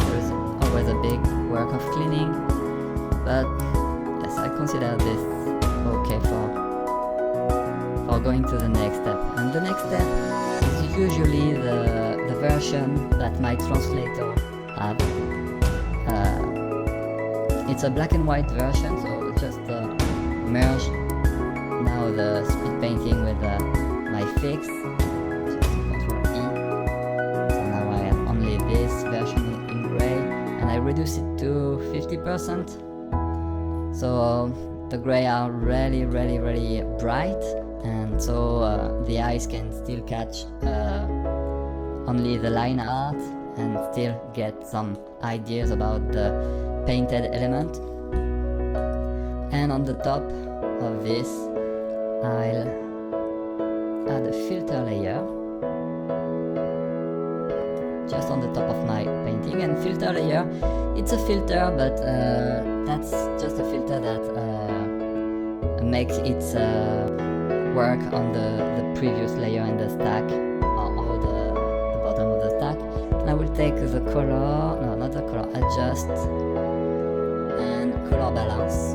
There's always a big work of cleaning, but yes, I consider this okay for going to the next step. And the next step is usually the version that my translator have. It's a black and white version, so just merge now the speed painting with my fix. Just Ctrl E. So now I have only this version in gray, and I reduce it to 50%. So the gray are really bright, and so the eyes can still catch only the line art and still get some ideas about the painted element. And on the top of this, I'll add a filter layer just on the top of my painting. And filter layer, it's a filter, but that's just a filter that makes its work on the previous layer in the stack, or the bottom of the stack. I will take the color, no, not the color, adjust and color balance.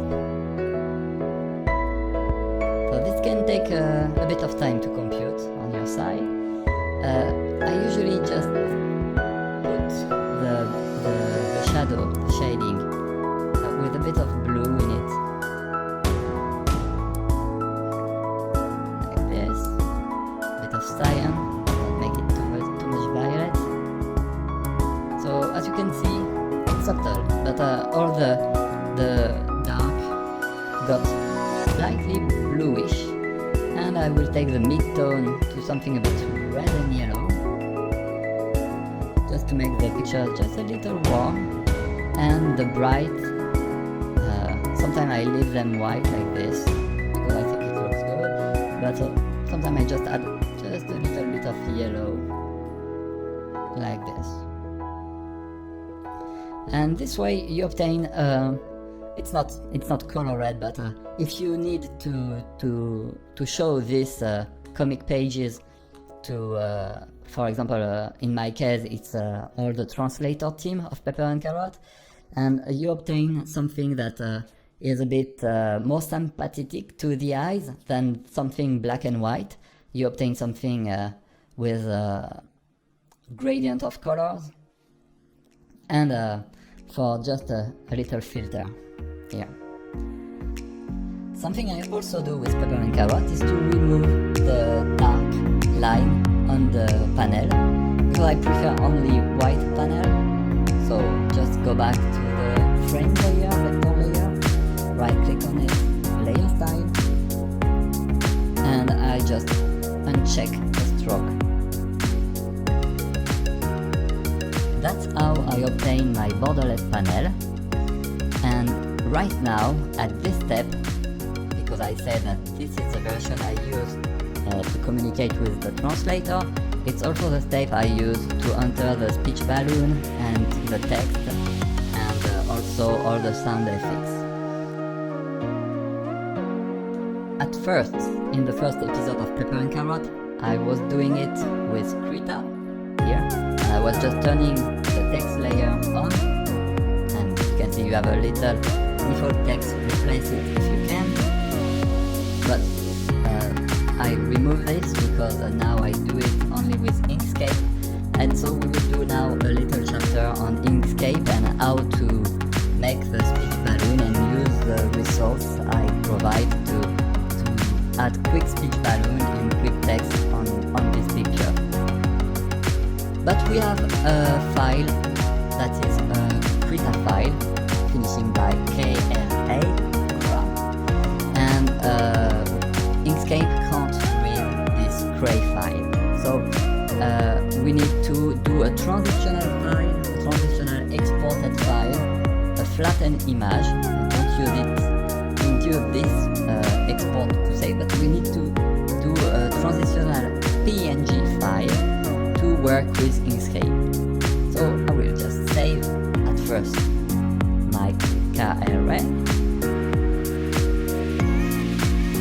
So this can take a bit of time to compute on your side. I usually just put the shadow, the shading, with a bit of blue in it. Like this. A bit of cyan, don't make it too much violet. So as you can see, it's subtle, but all the dark got slightly bluish, and I will take the mid-tone to something a bit red and yellow, just to make the picture just a little warm. And the bright, sometimes I leave them white like this because I think it looks good, but sometimes I just add just a little bit of yellow like this. And this way you obtain it's not color red, but if you need to show these comic pages to for example, in my case it's all the translator team of Pepper and Carrot, and you obtain something that is a bit more sympathetic to the eyes than something black and white. You obtain something with a gradient of colors, and for just a little filter here. Something I also do with Pepper and Carrot is to remove the dark line on the panel, because I prefer only white panel. So just go back to the frame layer, vector layer, right click on it, layer style, and I just uncheck the stroke. That's how I obtain my borderless panel. And right now, at this step, because I said that this is the version I use to communicate with the translator, it's also the step I use to enter the speech balloon and the text, and also all the sound effects. At first, in the first episode of Pepper and Carrot, I was doing it with Krita here, and I was just turning the text layer on, and you can see you have a little default text, replace it if you can, but I remove this because now I do it only with Inkscape, and so we will do now a little chapter on Inkscape and how to make the speech balloon and use the resource I provide to add quick speech balloon and quick text on this picture. But we have a file that is a Krita file finishing by KRA, and Inkscape can't read this gray file, so we need to do a transitional file, a transitional exported file, a flattened image. Don't use it to use this export to save, but we need to do a transitional PNG file to work with Inkscape. So I will just save at first my KRA,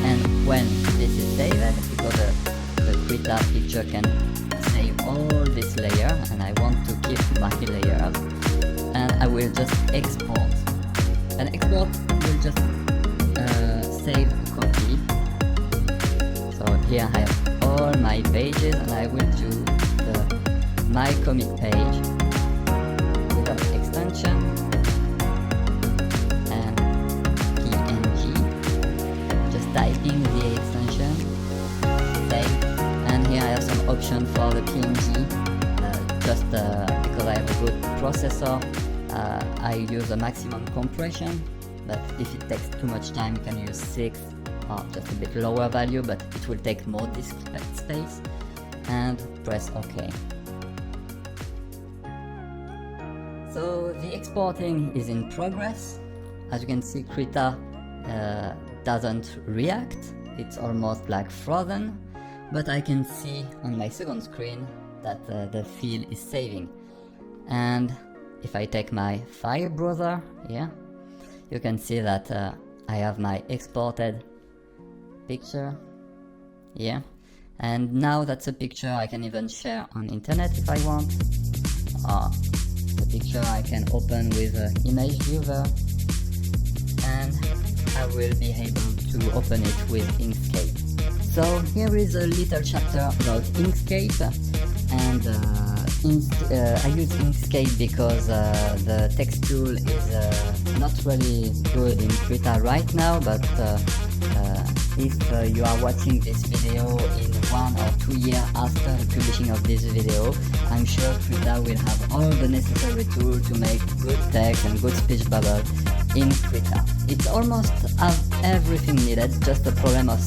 and when this is saved, because the Krita picture can save all this layer, and I want to keep my layers, and I will just export. And export will just save a copy. So here I have all my pages, and I will do my comic page without extension and PNG. Just typing the extension, save, and here I have some option for the PNG. Just because I have a good processor, I use a maximum compression, but if it takes too much time you can use 6 or just a bit lower value, but it will take more disk space, and press OK. So the exporting is in progress. As you can see, Krita doesn't react, it's almost like frozen, but I can see on my second screen that the file is saving. And if I take my file browser here, you can see that I have my exported picture here, and now that's a picture I can even share on internet if I want, The picture I can open with image viewer, and I will be able to open it with Inkscape. So here is a little chapter about Inkscape, and I use Inkscape because the text tool is not really good in Krita right now, but if you are watching this video in 1 or 2 years after the publishing of this video, I'm sure Krita will have all the necessary tools to make good text and good speech bubble in Krita. It almost has everything needed, just a problem of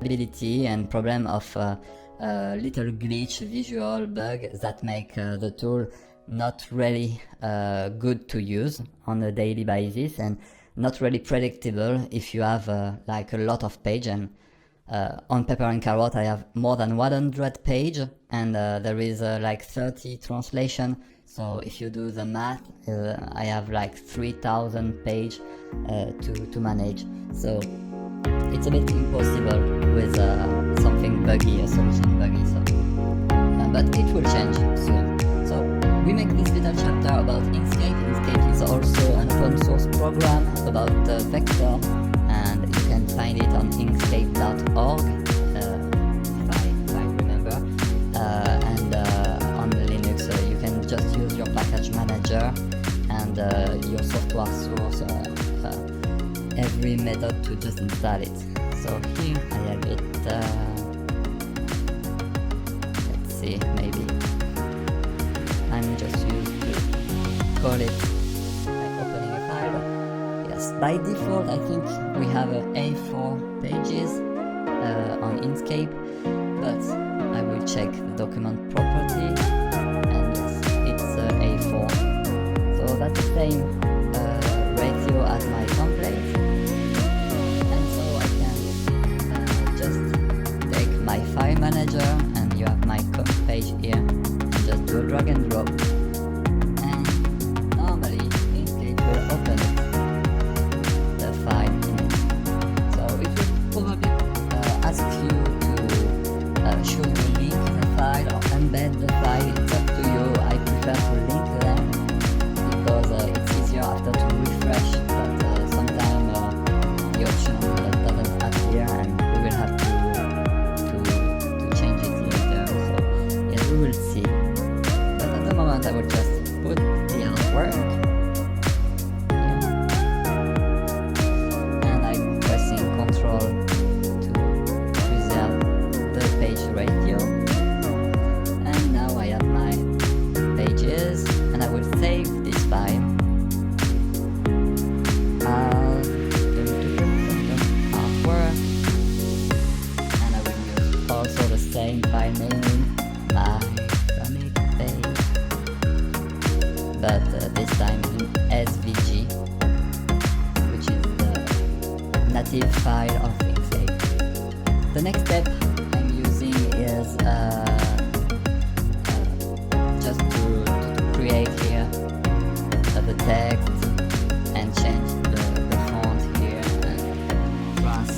ability and problem of a little glitch visual bug that make the tool not really good to use on a daily basis and not really predictable if you have like a lot of page. And on Pepper and Carrot I have more than 100 page, and there is like 30 translation. So if you do the math, I have like 3,000 page to manage. So it's a bit impossible with something buggy, a solution buggy. So, but it will change soon. So we make this little chapter about Inkscape. Inkscape is also an open source program about vector, and you can find it on inkscape.org, if I remember. And on Linux, you can just use your package manager and your software source, every method to just install it. So here I have it. Let's see, maybe I'm just used to call it by opening a file. Yes, by default I think we have A4 pages on Inkscape, but I will check the document property, and yes, it's A4. So that's the same ratio as my template, and so I can just take my file manager, and you have my copy page here, and just do a drag and drop, and normally Inkscape will open it, the file in it. So it will probably ask you to show the link in the file or embed the file. It's up to you. I prefer to link them because it's easier after to refresh, but sometimes the option doesn't appear and we will have to change it later. So yes, we will see. But at the moment I will just put the artwork here, and I'm pressing Ctrl to preserve the page ratio. And now I have my pages, and I will save this file. Artwork, and I will use also the same file name, my comic page, but this time in SVG, which is the native file of Inkscape. The next step I'm using is just to create here the text and change the font here and cross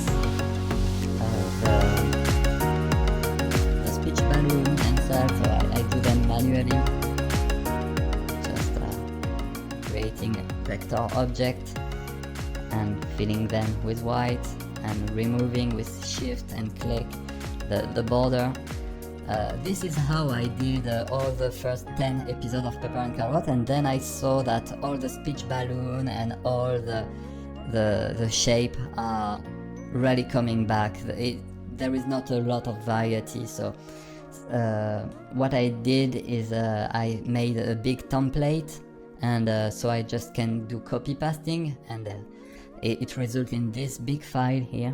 the speech balloon and stuff. So I do them manually, just creating a vector object and filling them with white and removing with shift and click the border. This is how I did all the first 10 episodes of Pepper and Carrot, and then I saw that all the speech balloon and all the shape are really coming back. There is not a lot of variety, so what I did is I made a big template, and so I just can do copy pasting, and it results in this big file here.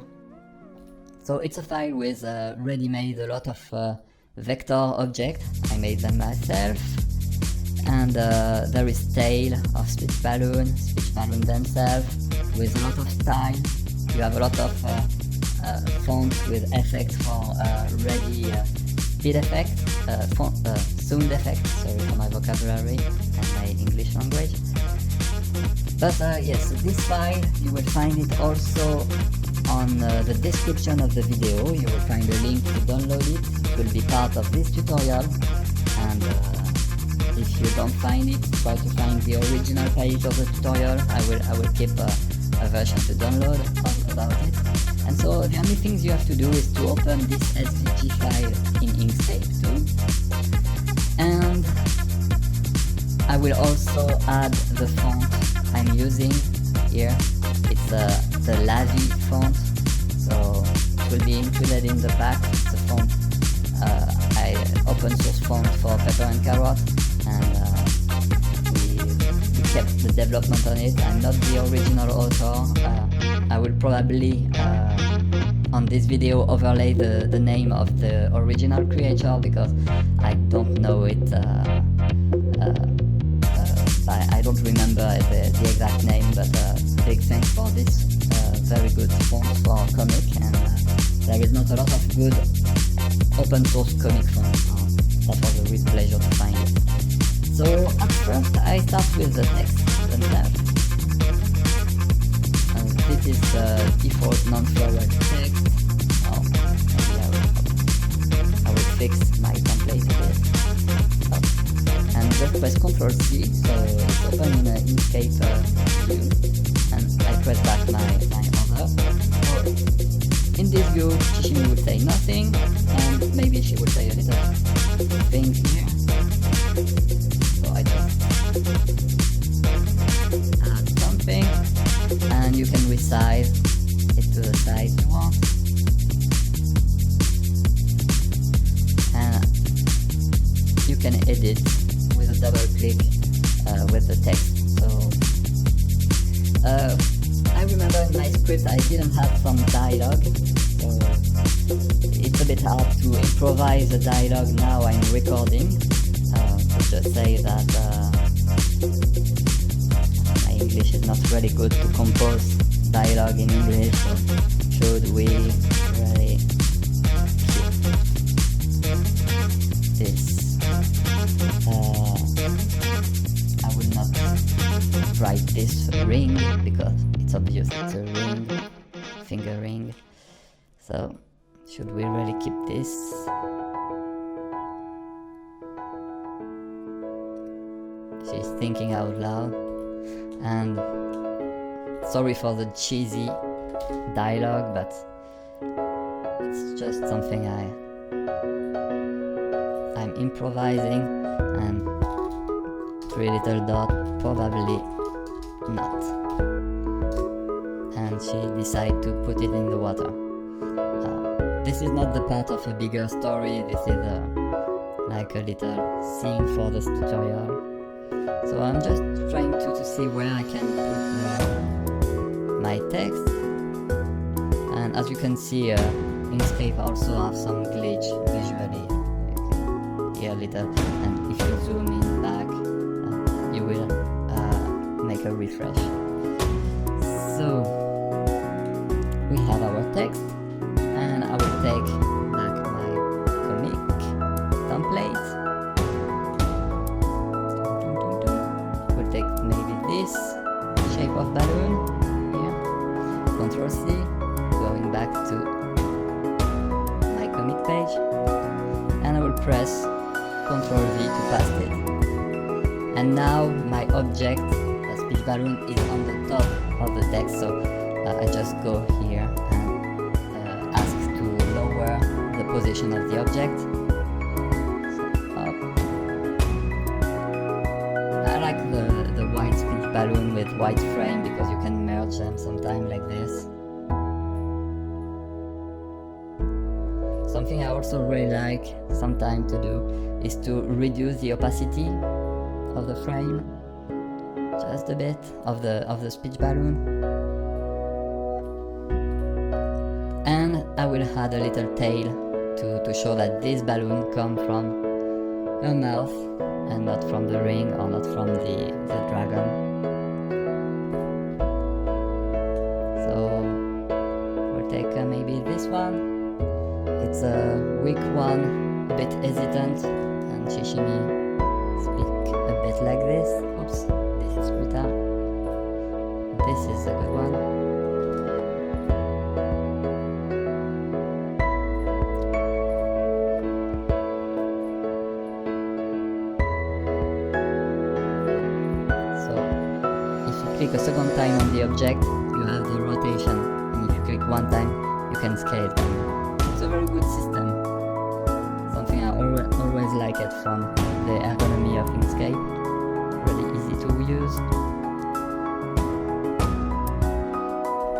So it's a file with ready-made a lot of vector objects. I made them myself, and there is tail of speech balloon themselves with a lot of style. You have a lot of fonts with effects for ready speed effect, sound effect, sorry for my vocabulary and my English language. But yes, this file, you will find it also on the description of the video. You will find a link to download it. It will be part of this tutorial, and if you don't find it, try to find the original page of the tutorial. I will keep a version to download about it. And so the only things you have to do is to open this SVG file in Inkscape too. And I will also add the font I'm using here. It's the Lavi font, so it will be included in the pack. It's a font, I open source font for Pepper and Carrot, and we kept the development on it. I'm not the original author. I will probably on this video overlay the name of the original creator, because I don't know it, I don't remember the exact name, but big thanks for this very good font for comic, and there is not a lot of good open source comic fonts, so that was a real pleasure to find it. So at first I start with the text themselves. This is the default non-flowered text. Oh, maybe I will fix my template a bit. Oh. And just press Ctrl C, so it's open in an Inkscape view. And I press back my other. Oh. In this view, Shishimi would say nothing, and maybe she would say a little thing here. So I just add something. And you can resize it to the size you want. And you can edit with a double click with the text. So I remember in my script I didn't have some dialogue, so it's a bit hard to improvise the dialogue now I'm recording. To just say that English is not really good to compose dialogue in English, so should we really keep this? I will not write this ring because it's obvious it's a ring, finger ring. So should we really keep this? She's thinking out loud. And sorry for the cheesy dialogue, but it's just something I'm improvising, and three little dot probably not. And she decided to put it in the water. This is not the part of a bigger story, this is like a little scene for this tutorial. So I'm just trying to see where I can put my text, and as you can see, Inkscape also have some glitch visually. You can hear a little, and if you zoom in back, you will make a refresh. So we have our text, and I will take back my comic template. Take maybe this shape of balloon here, Ctrl C, going back to my comic page, and I will press Ctrl V to paste it. And now my object, the speech balloon, is on the top of the text, so I just go here and ask to lower the position of the object. The white speech balloon with white frame, because you can merge them sometime like this. Something I also really like sometime to do is to reduce the opacity of the frame just a bit of the speech balloon. And I will add a little tail to show that this balloon comes from a mouth and not from the ring, or not from the dragon. So we'll take maybe this one. It's a weak one, a bit hesitant, and Shishimi speak a bit like this. Oops, this is Greta. This is a good one. Click a second time on the object, you have the rotation, and if you click one time, you can scale it. It's a very good system. Something I always like it from the ergonomy of Inkscape. Really easy to use.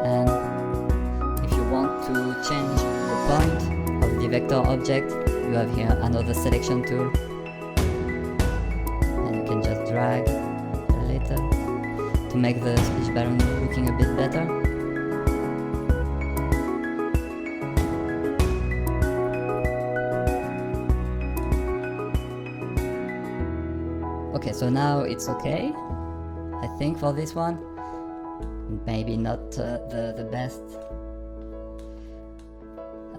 And if you want to change the point of the vector object, you have here another selection tool. And you can just drag a little to make the speech balloon looking a bit better. Okay, so now it's okay, I think, for this one. Maybe not the best.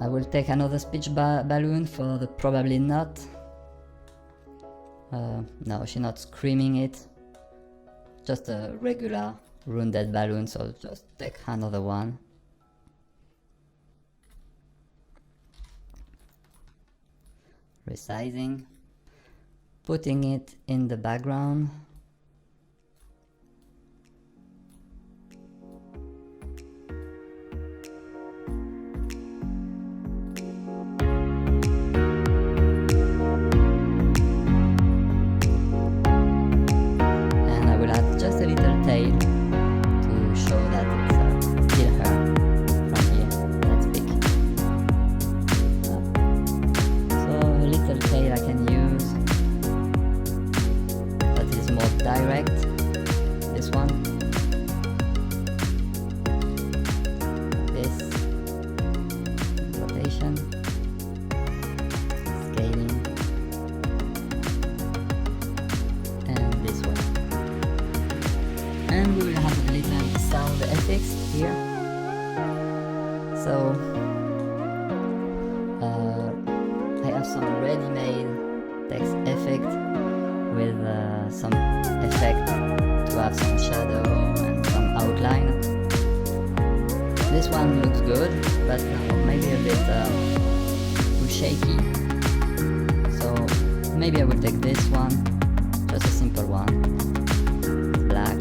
I will take another speech balloon for the probably not. No, she's not screaming it. Just a regular rounded balloon, so just take another one. Resizing. Putting it in the background. Just a little tail to show that it's still her from here. That's big. So a little tail I can use that is more direct. This one. This rotation, scaling, and this one. And we will have a little sound effects here. So I have some ready-made text effect with some effect to have some shadow and some outline. This one looks good, but maybe a bit too shaky. So maybe I will take this one, just a simple one. Black.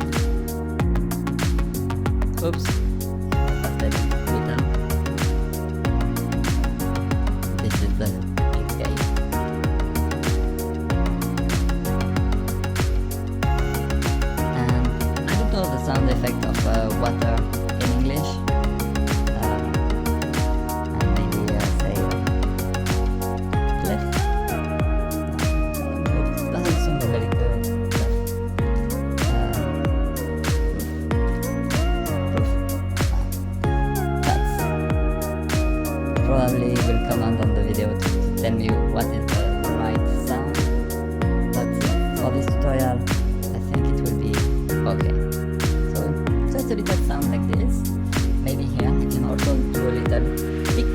Oops. This is the Inkscape. And I don't know the sound effect of water in English. And maybe say left. It doesn't seem very good. Probably will comment on the video to tell me what is the right sound, but for this tutorial I think it will be okay. So just a little sound like this. Maybe here I can also do a little pick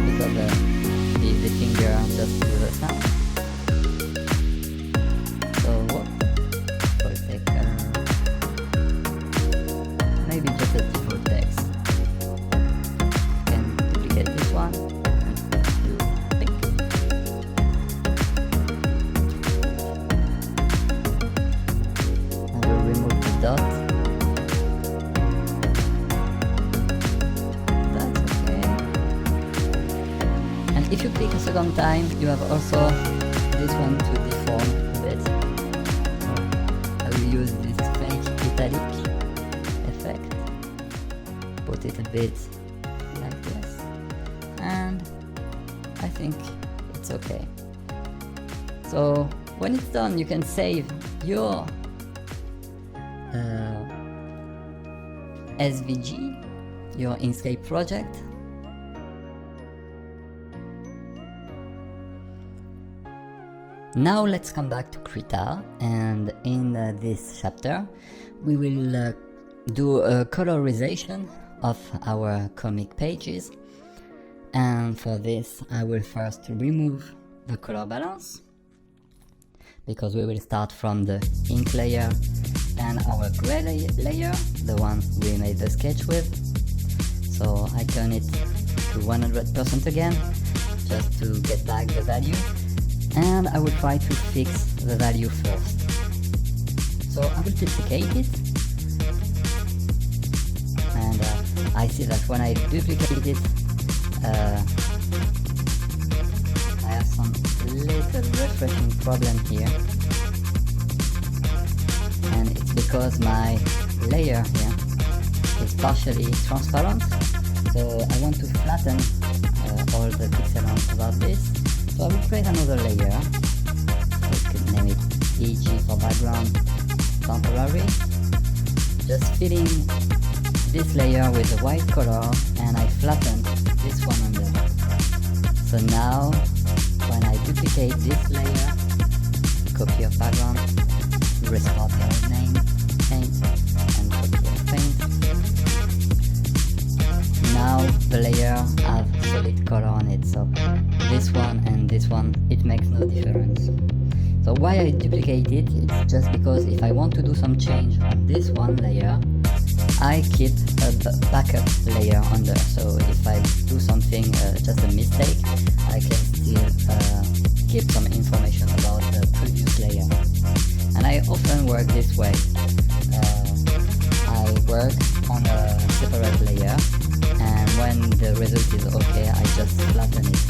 because the finger just do the sound. So we'll take maybe just a full text. One and do pick. I will remove the dot. That's okay. And if you click a second time, you have also this one to deform a bit. So I will use this fake italic effect. Put it a bit like this. And I think it's okay. So when it's done, you can save your SVG, your Inkscape project. Now let's come back to Krita, and in this chapter we will do a colorization of our comic pages. And for this I will first remove the color balance, because we will start from the ink layer and our gray layer, the one we made the sketch with. So I turn it to 100% again, just to get back the value, and I will try to fix the value first. So I will duplicate it, and I see that when I duplicate it, I have some little refreshing problem here, and it's because my layer here is partially transparent, so I want to flatten all the pixels about this. So I will create another layer. I could name it EG for background temporary, just filling this layer with a white color, and I flattened this one under. So now when I duplicate this layer, copy of background, it makes no difference. So why I duplicate it, it's just because if I want to do some change on this one layer, I keep a backup layer under. So if I do something, just a mistake, I can still keep some information about the previous layer. And I often work this way. I work on a separate layer, and when the result is okay, I just flatten it.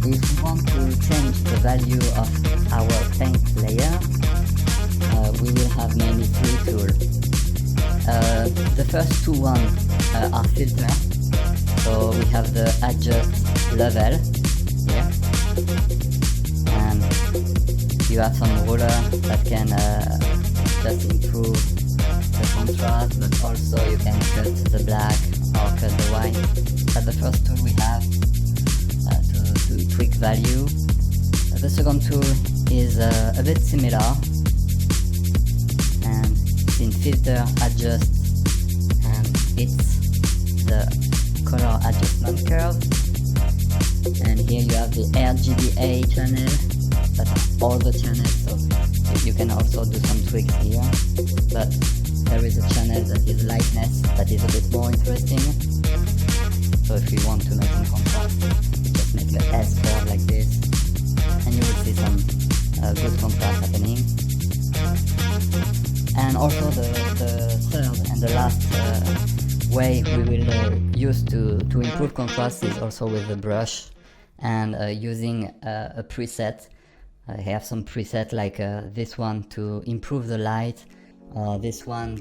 If we want to change the value of our paint layer, we will have mainly three tools. The first two ones are filter. So we have the adjust level here, and you have some ruler that can just improve the contrast, but also you can cut the black or cut the white. That's the first tool we have to tweak value. The second tool is a bit similar, and it's in filter adjust, and it's the color adjustment curve. And here you have the RGBA channel, that's all the channels, so you can also do some tweaks here. But there is a channel that is lightness, that is a bit more interesting. So if you want to make some contrast, you just make the S curve like this, and you will see some good contrast happening. And also the third and the last way we will use to improve contrast is also with the brush, and using a preset. I have some preset like this one to improve the light, this one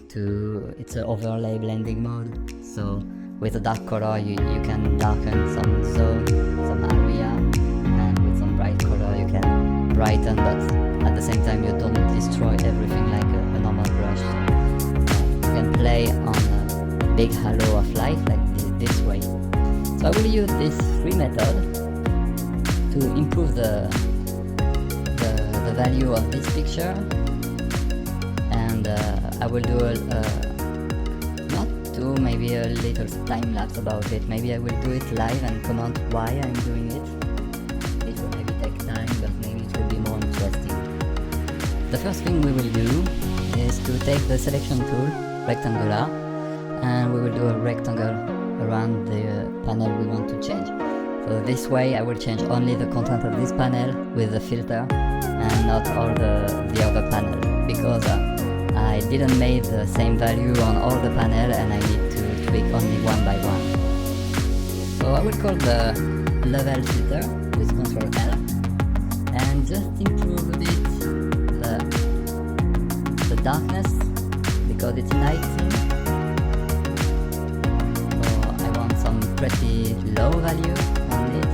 it's an overlay blending mode. So with a dark color you can darken some zone, some area, and with some bright color you can brighten, but at the same time you don't destroy everything like a normal brush. You can play on a big halo of light like this way. So I will use this free method to improve the value of this picture, and I will do maybe a little time lapse about it. Maybe I will do it live and comment why I'm doing it. It will maybe take time, but maybe it will be more interesting. The first thing we will do is to take the selection tool, rectangular, and we will do a rectangle around the panel we want to change. So this way I will change only the content of this panel with the filter, and not all the other panel, because I didn't make the same value on all the panel, and I need to tweak only one by one. So I will call the level filter with Ctrl L, and just improve a bit the darkness, because it's nighttime. So I want some pretty low value on it,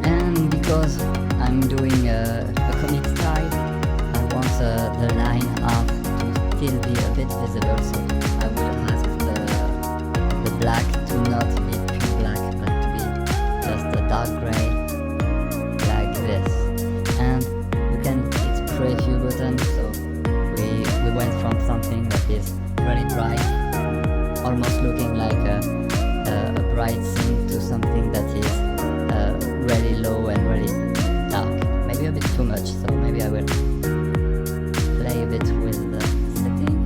and because I'm doing a comic style, I want the line art to still be a bit visible, so I will ask the black to not be pure black, but to be just a dark gray, like this. And you can hit preview button, so we went from something that is really bright, almost looking like a bright scene, to something that is really low and really dark. Maybe a bit too much, so maybe I will play a bit with the setting.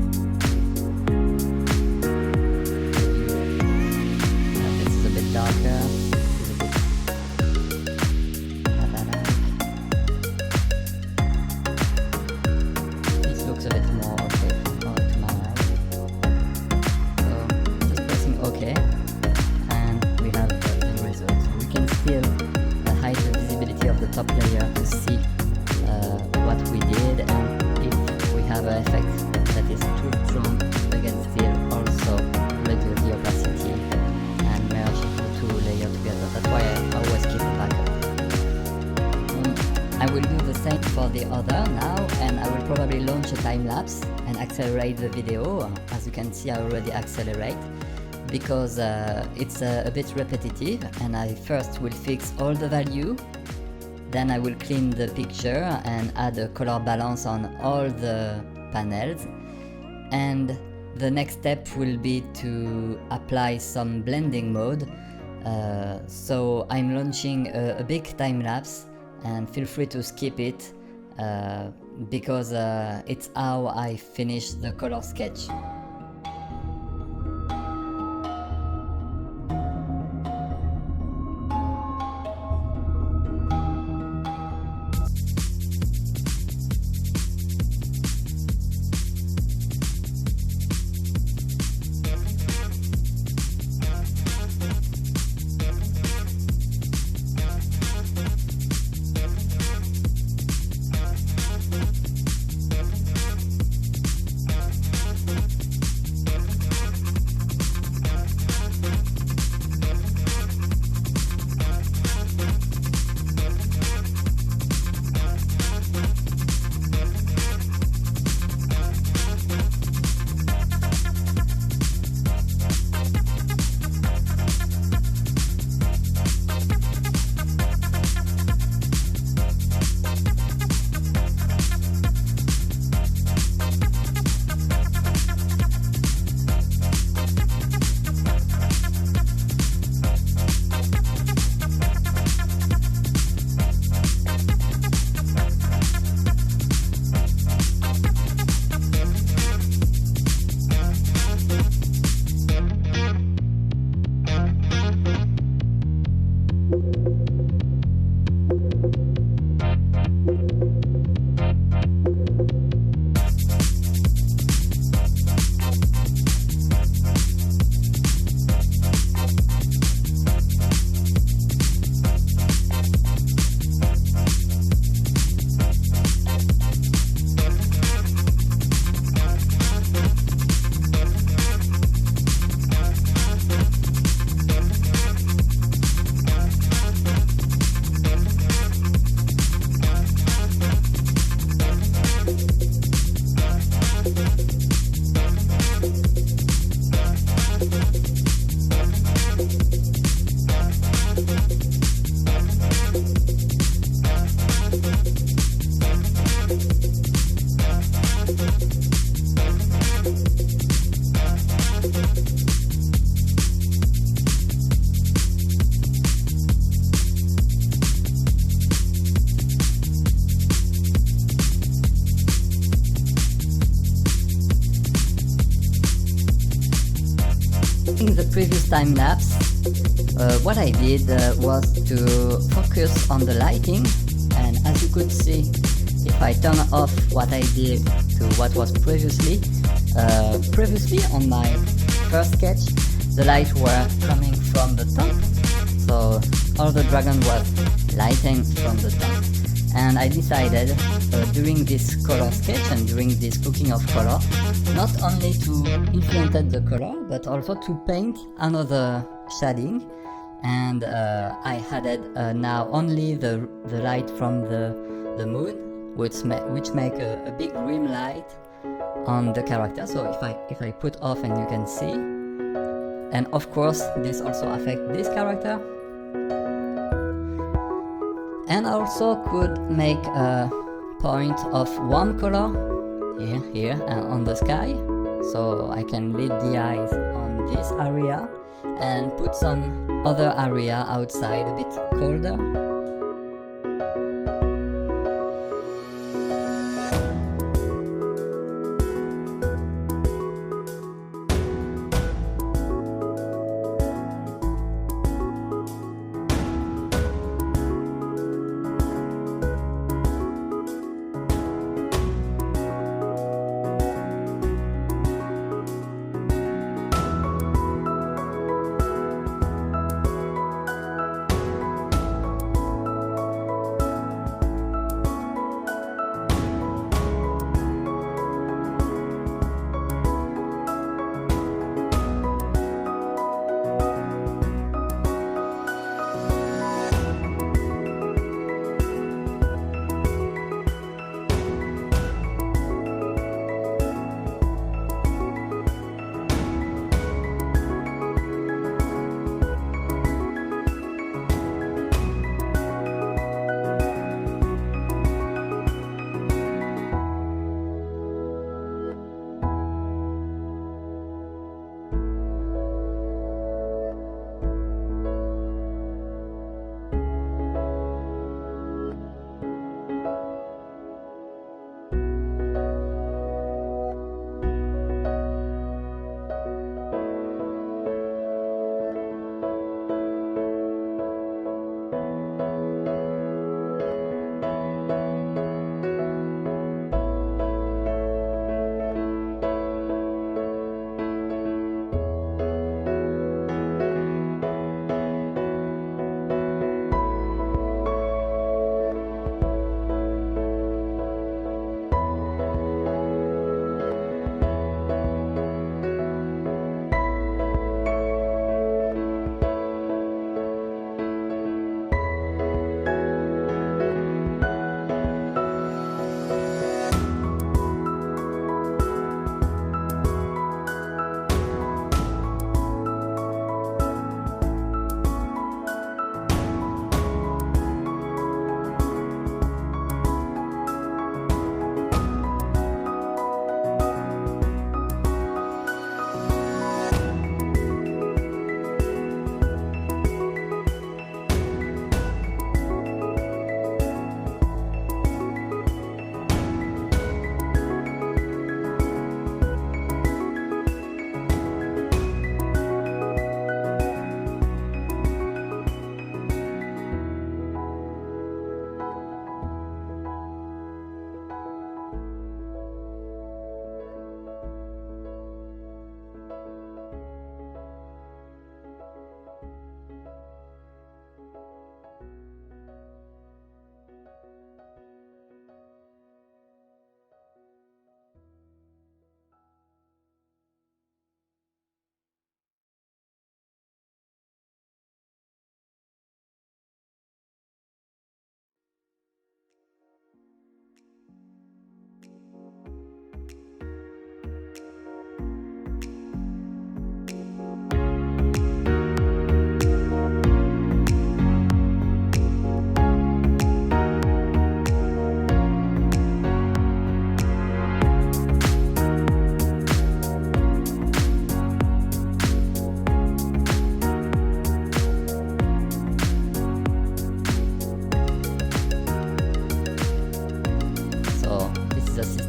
This is a bit darker. This looks a bit more okay to my eye. So just pressing OK, and we have the result. We can still hide the visibility of the top layer to see what we did, and if we have an effect that is too strong, we can still also reduce the opacity and merge the two layers together. That's why I always keep a backup. I will do the same for the other now, and I will probably launch a time lapse and accelerate the video. As you can see, I already accelerate, because it's a bit repetitive, and I first will fix all the value, then I will clean the picture and add a color balance on all the panels, and the next step will be to apply some blending mode So I'm launching a big time lapse, and feel free to skip it because it's how I finish the color sketch. In the previous time lapse, what I did was to focus on the lighting, and as you could see, if I turn off what I did to what was previously on my first sketch, the light were coming from the top, so all the dragon was lighting from the top. And I decided during this color sketch and during this cooking of color, not only to influence the color, but also to paint another shading. And I added now only the light from the moon, which make a big rim light on the character. So if I put off, and you can see, and of course this also affects this character. And I also could make a point of one color here on the sky, so I can lead the eyes on this area and put some other area outside a bit colder.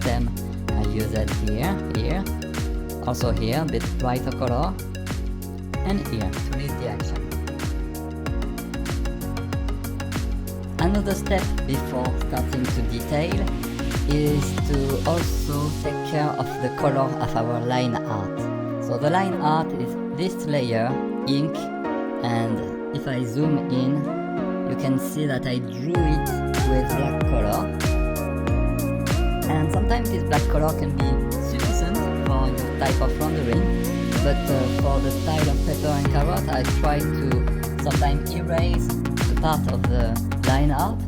item, I use it here, also here, a bit brighter color, and here to lead the action. Another step before starting to detail is to also take care of the color of our line art. So the line art is this layer, ink, and if I zoom in, you can see that I drew it with black color. And sometimes this black color can be sufficient for your type of rendering, but for the style of pepper and carrot, I try to sometimes erase the part of the line art,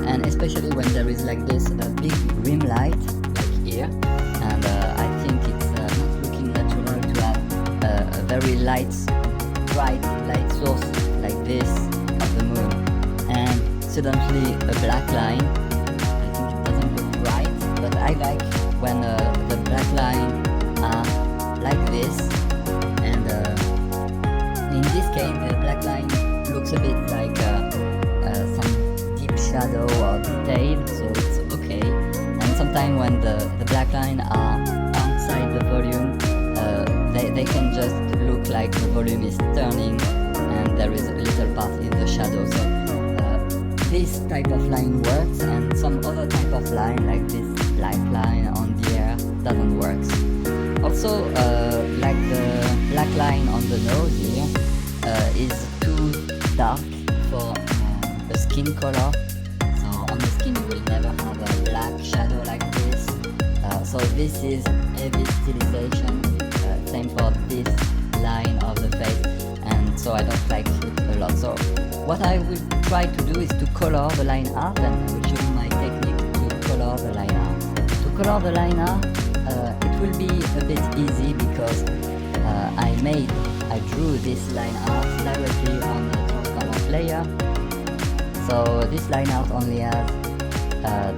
and especially when there is like this big rim light, like here, and I think it's not looking natural to have a very bright light source like this of the moon, and suddenly a black line. I think it doesn't look right, but I like when the black line are like this, and in this case the black line looks a bit like some deep shadow or detail, so it's okay. And sometimes when the black line are outside the volume, they can just look like the volume is turning and there is a little part in the shadow. So this type of line works, and some other type of line like this black line on the air doesn't work. Also, like the black line on the nose here is too dark for the skin color. So on the skin you will never have a black shadow like this. So this is heavy stylization, same for this line of the face, and so I don't like it a lot. So what I will try to do is to color the line art, and I will show you my technique to color the line art. To color the line art, it will be a bit easy because I drew this line art directly on the transparent layer. So this line art only has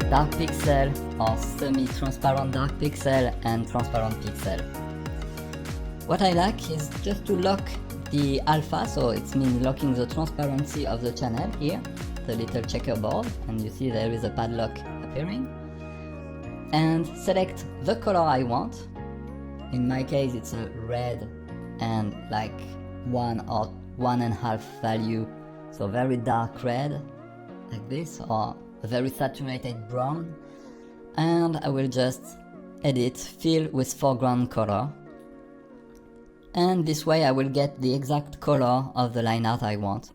dark pixel or semi-transparent dark pixel and transparent pixel. What I like is just to lock the alpha, so it means locking the transparency of the channel here, the little checkerboard, and you see there is a padlock appearing, and select the color I want. In my case it's a red and like 1 or 1.5 value, so very dark red like this, or a very saturated brown, and I will just edit fill with foreground color, and this way I will get the exact color of the line art I want.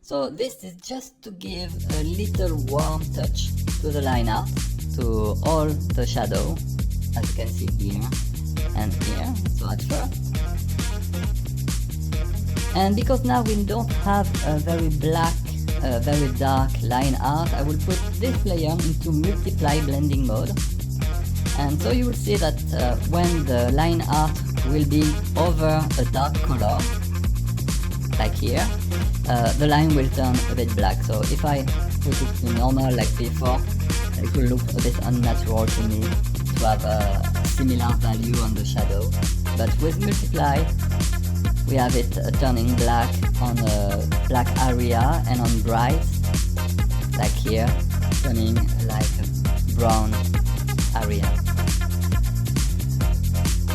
So this is just to give a little warm touch to the line art, to all the shadow, as you can see here and here, so at first. And because now we don't have a very black, very dark line art, I will put this layer into multiply blending mode. And so you will see that when the line art will be over a dark color, like here, the line will turn a bit black. So if I put it to normal like before, it will look a bit unnatural to me to have a similar value on the shadow. But with multiply, we have it turning black on a black area, and on bright, like here, turning like a brown area.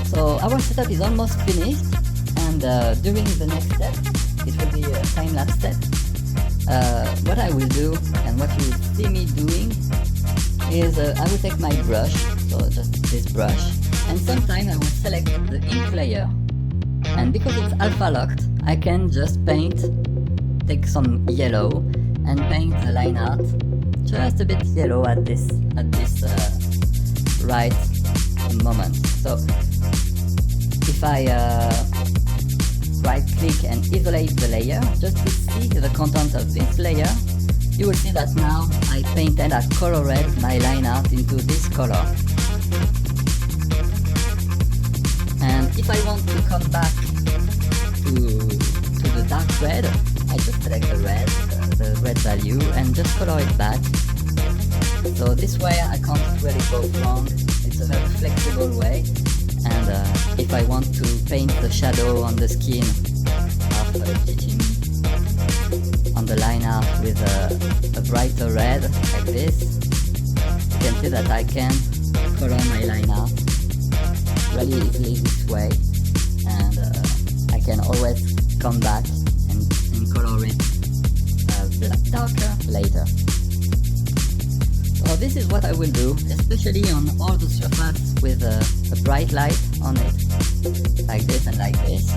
So our setup is almost finished, and during the next step, it will be a time-lapse step. What I will do, and what you will see me doing, is I will take my brush, so just this brush, and sometimes I will select the ink layer, and because it's alpha locked, I can just take some yellow and paint the line art just a bit yellow at this right moment. So if I right click and isolate the layer just to see the content of this layer, you will see that now I painted a color red my line art into this color. And if I want to come back to the dark red, I just select the red value and just color it back. So this way I can't really go wrong. It's a very flexible way. And if I want to paint the shadow on the skin of Chichimi on the line art with a brighter red like this, you can see that I can color my line art really easily this way, and I can always come back and color it darker later. So this is what I will do, especially on all the surface with a bright light on it, like this and like this,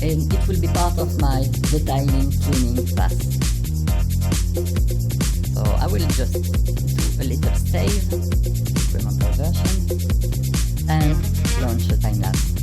and it will be part of my detailing cleaning pass. So I will just do a little save, incremental version, and launch the time lapse.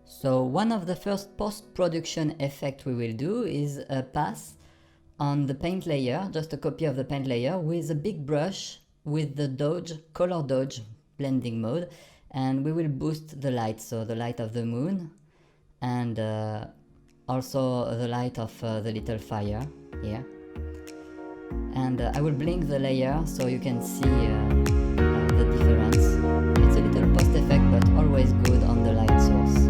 So one of the first post-production effect we will do is a pass on the paint layer, just a copy of the paint layer with a big brush with the dodge, color dodge blending mode, and we will boost the light, so the light of the moon and also the light of the little fire here. And I will blink the layer so you can see the difference. It's a little post effect but always good on the light source.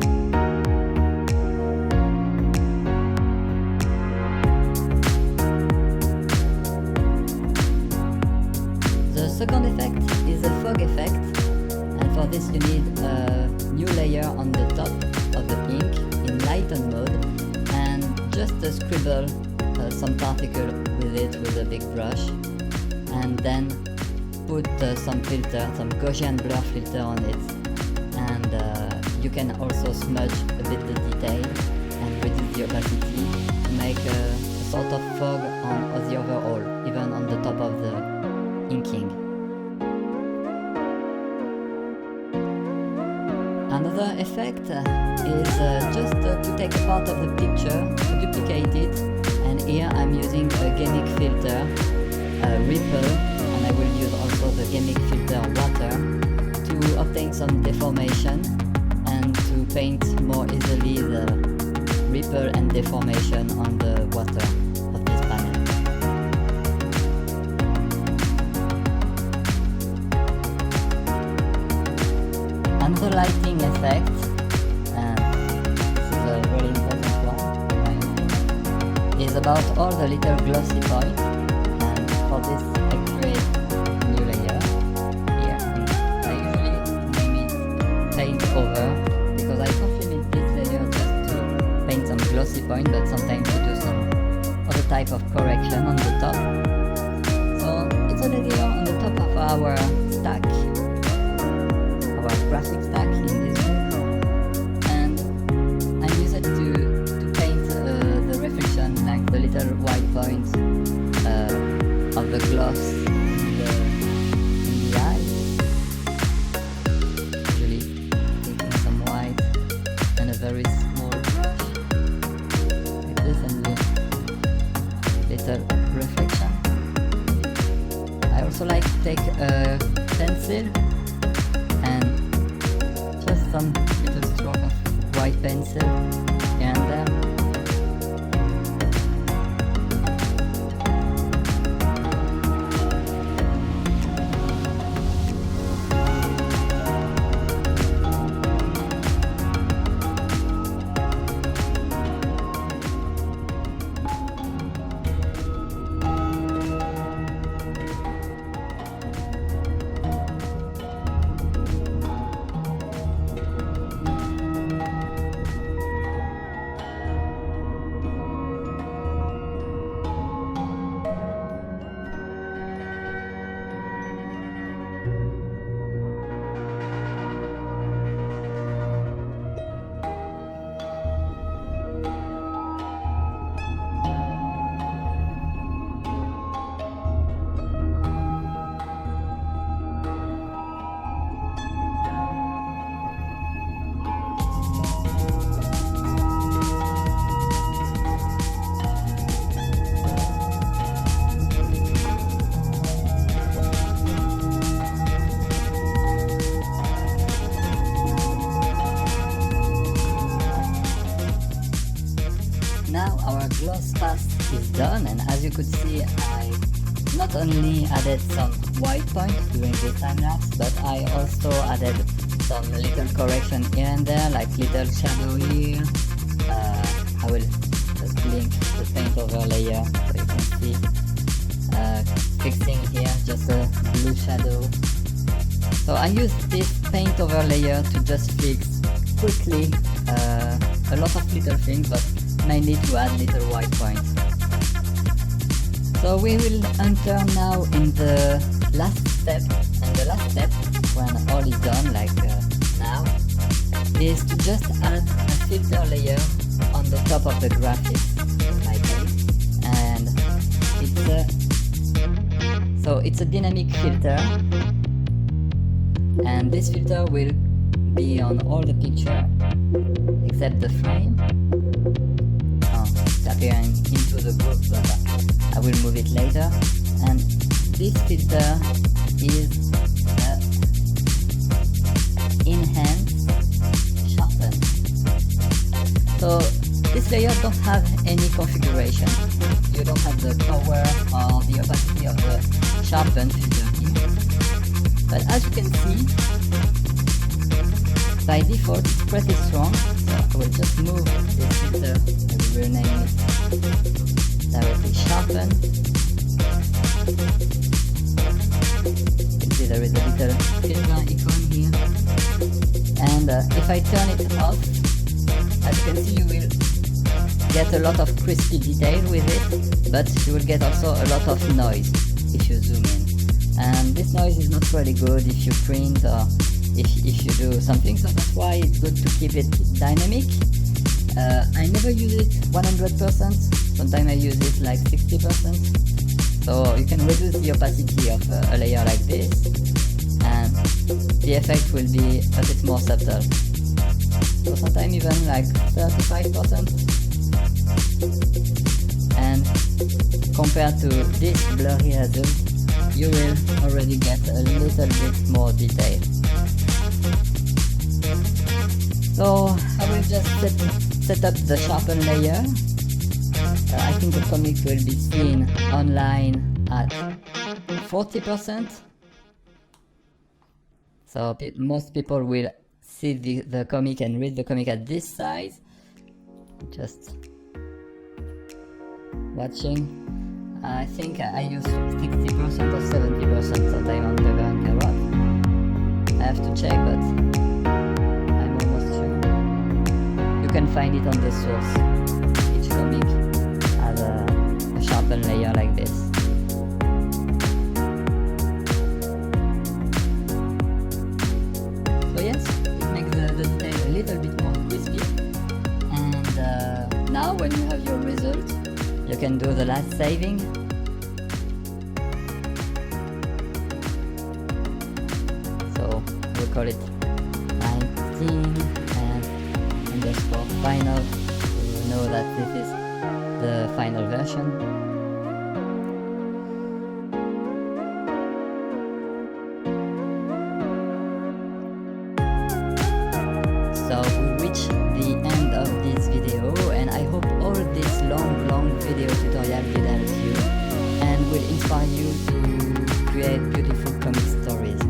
a new layer on the top of the ink in lighten mode and just scribble some particle with it with a big brush, and then put some filter, some Gaussian blur filter on it, and you can also smudge a bit the detail and reduce the opacity to make a sort of fog on the overall, even on the top of the inking. Another effect is just to take a part of the picture, to duplicate it, and here I'm using a gimmick filter, Ripple, and I will use also the gimmick filter Water to obtain some deformation and to paint more easily the ripple and deformation on the water of this panel. Another lighting effect, and this is a really important one, is about all the little glossy points, and for this I create a new layer here, and I usually name it paint over, because I don't limit this layer just to paint some glossy point, but sometimes to do some other type of correction on the top. So it's a layer on the top of our stack, our graphic stack in this book, and I use it to paint the reflection, like the little white points of the gloss in the eye. Usually taking some white and a very small brush like this, and this little reflection. I also like to take a pencil and just some little stroke of white pencil here and there. Now our gloss pass is done, and as you could see, I not only added some white points during this time lapse, but I also added some little correction here and there, like little shadow here. I will just link the paint over layer so you can see. Fixing here just a blue shadow. So I used this paint over layer to just fix quickly a lot of little things, but mainly to add little white points. So we will enter now in the last step, and the last step, when all is done, like now, is to just add a filter layer on the top of the graphics, like this. And it's a dynamic filter, and this filter will be on all the picture except the frame. It's appearing into the group, but I will move it later. And this filter is enhance sharpen. So this layer don't have any configuration. You don't have the power or the opacity of the sharpen filter here. But as you can see, by default it's pretty strong. So I will just move this filter. I will rename it directly sharpen. You can see there is a little filter icon here. And if I turn it off, as you can see, you will get a lot of crispy detail with it, but you will get also a lot of noise if you zoom in. And this noise is not really good if you print or if you do something, so that's why it's good to keep it dynamic. I never use it 100%, sometimes I use it like 60%, so you can reduce the opacity of a layer like this, and the effect will be a bit more subtle. So sometimes even like 35%. And compared to this blurry result, you will already get a little bit more detail. So I will just set up the sharpen layer. I think the comic will be seen online at 40%. So most people will see the comic and read the comic at this size. Just watching. I think I use 60% or 70% sometimes on paper and carrot. I have to check, but I'm almost sure. You can find it on the source. Each comic has a sharpened layer like this. So yes, it makes the detail a little bit more crispy. And now when you have your result, you can do the last saving. So we'll call it 19 and underscore final. You know that this is the final version. So we reach the end of this video, and I hope all this long video tutorial will help you and will inspire you to create beautiful comic stories.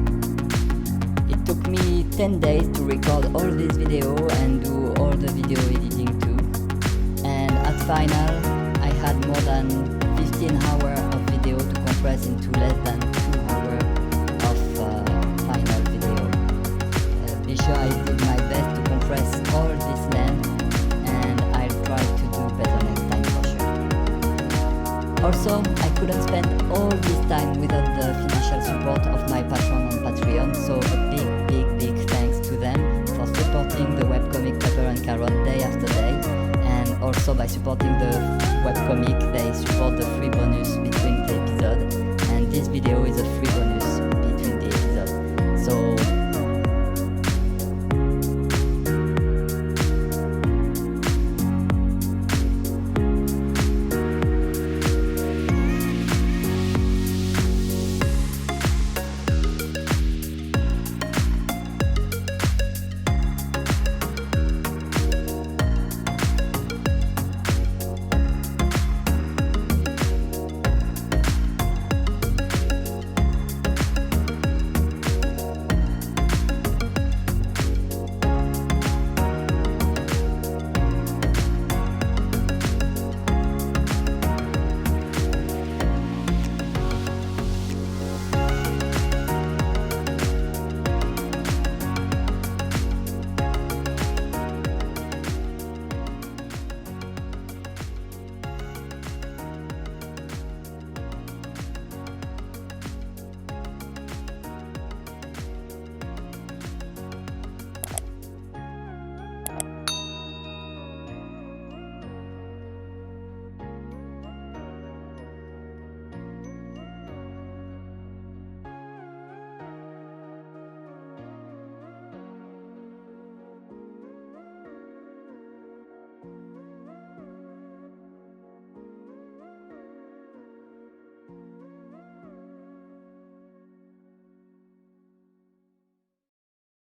It took me 10 days to record all this video and do all the video editing too, and at final I had more than 15 hours of video to compress into less than 2 hours of final video. Be sure I did my best to compress all this length, and I'll try to do better next time for sure. Also, I couldn't spend all this time without the financial support of my patron on Patreon, so a big thanks to them for supporting the webcomic Pepper and Carrot day after day, and also by supporting the webcomic they support the free bonus between the episodes, and this video is a free bonus between the episodes. So